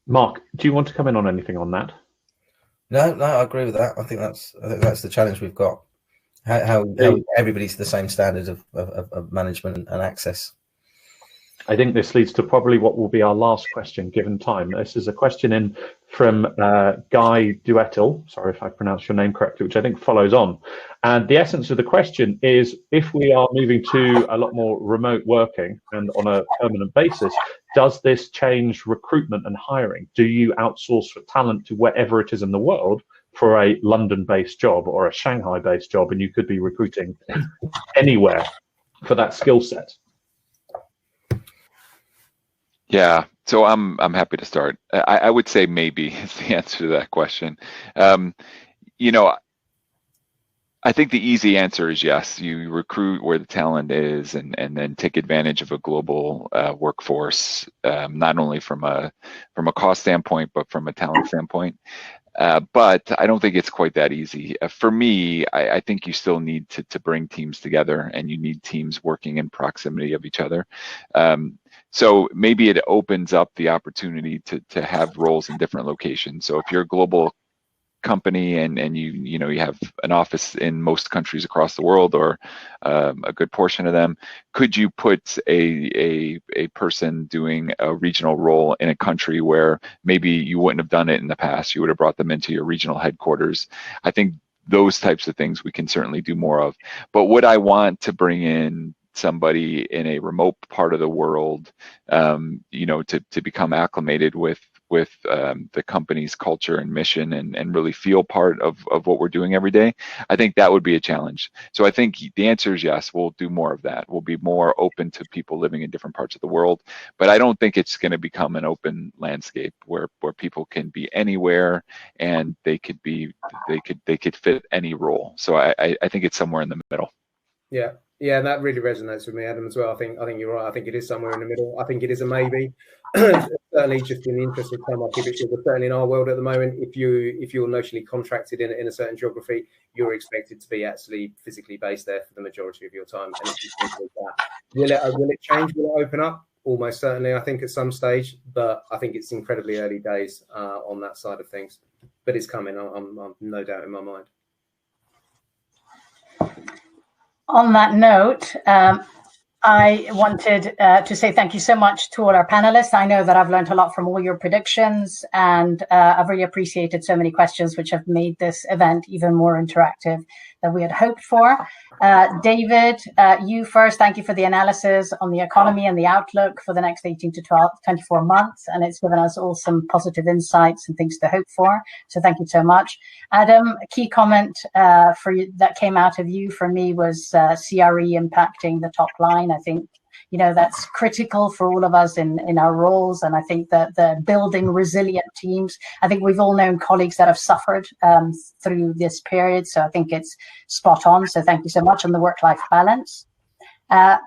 Mark, do you want to come in on anything on that? No, I agree with that. I think that's the challenge we've got. How everybody's the same standards of management and access. I think this leads to probably what will be our last question, given time. This is a question in from Guy Duetel, sorry if I pronounced your name correctly, which I think follows on. And the essence of the question is, if we are moving to a lot more remote working and on a permanent basis, does this change recruitment and hiring? Do you outsource for talent to wherever it is in the world for a London-based job or a Shanghai-based job, and you could be recruiting anywhere for that skill set? Yeah, so I'm happy to start. I would say maybe is the answer to that question. I think the easy answer is yes. You recruit where the talent is, and then take advantage of a global workforce, not only from a cost standpoint, but from a talent standpoint. But I don't think it's quite that easy. For me, I think you still need to bring teams together, and you need teams working in proximity of each other. So maybe it opens up the opportunity to have roles in different locations. So if you're a global company and you have an office in most countries across the world, or a good portion of them, could you put a person doing a regional role in a country where maybe you wouldn't have done it in the past? You would have brought them into your regional headquarters. I think those types of things we can certainly do more of. But would I want to bring in somebody in a remote part of the world, to become acclimated with the company's culture and mission and really feel part of what we're doing every day? I think that would be a challenge. So I think the answer is yes, we'll do more of that. We'll be more open to people living in different parts of the world, but I don't think it's going to become an open landscape where people can be anywhere and they could fit any role. So I think it's somewhere in the middle. Yeah, that really resonates with me, Adam, as well. I think you're right. I think it is somewhere in the middle. I think it is a maybe. Certainly, just in the interest of time, I'll keep it short. But certainly in our world at the moment, if you're notionally contracted in a certain geography, you're expected to be actually physically based there for the majority of your time. And if you think that, will it change? Will it open up? Almost certainly, I think at some stage. But I think it's incredibly early days on that side of things. But it's coming. I'm no doubt in my mind. On that note, I wanted to say thank you so much to all our panelists. I know that I've learned a lot from all your predictions, and I've really appreciated so many questions, which have made this event even more interactive than we had hoped for. David, you first, thank you for the analysis on the economy and the outlook for the next 18 to 24 months. And it's given us all some positive insights and things to hope for. So thank you so much. Adam, a key comment for you that came out of you for me was CRE impacting the top line. I think that's critical for all of us in our roles. And I think that the building resilient teams, I think we've all known colleagues that have suffered through this period. So I think it's spot on. So thank you so much on the work-life balance.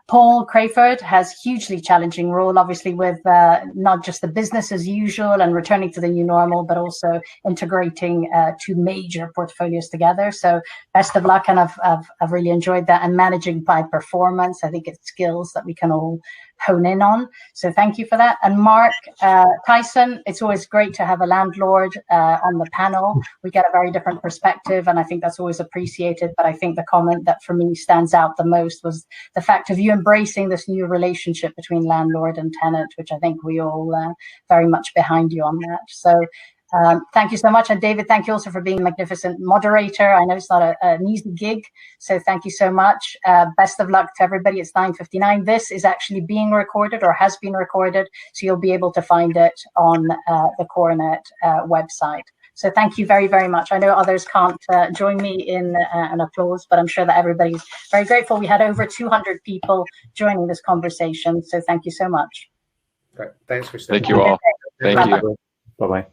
Paul Crayford has hugely challenging role, obviously, with not just the business as usual and returning to the new normal, but also integrating two major portfolios together. So best of luck, and I've really enjoyed that. And managing by performance, I think it's skills that we can all hone in on. So thank you for that. And Mark Tyson, it's always great to have a landlord on the panel. We get a very different perspective, and I think that's always appreciated. But I think the comment that for me stands out the most was the fact of you embracing this new relationship between landlord and tenant, which I think we all very much behind you on that. So thank you so much. And David, thank you also for being a magnificent moderator. I know it's not an easy gig, so thank you so much. Best of luck to everybody. It's 9:59. This is actually being recorded, or has been recorded, so you'll be able to find it on the CoreNet website. So thank you very, very much. I know others can't join me in an applause, but I'm sure that everybody's very grateful. We had over 200 people joining this conversation. So thank you so much. Great. Thanks, Christine. Thank you all. Thank you. Bye-bye.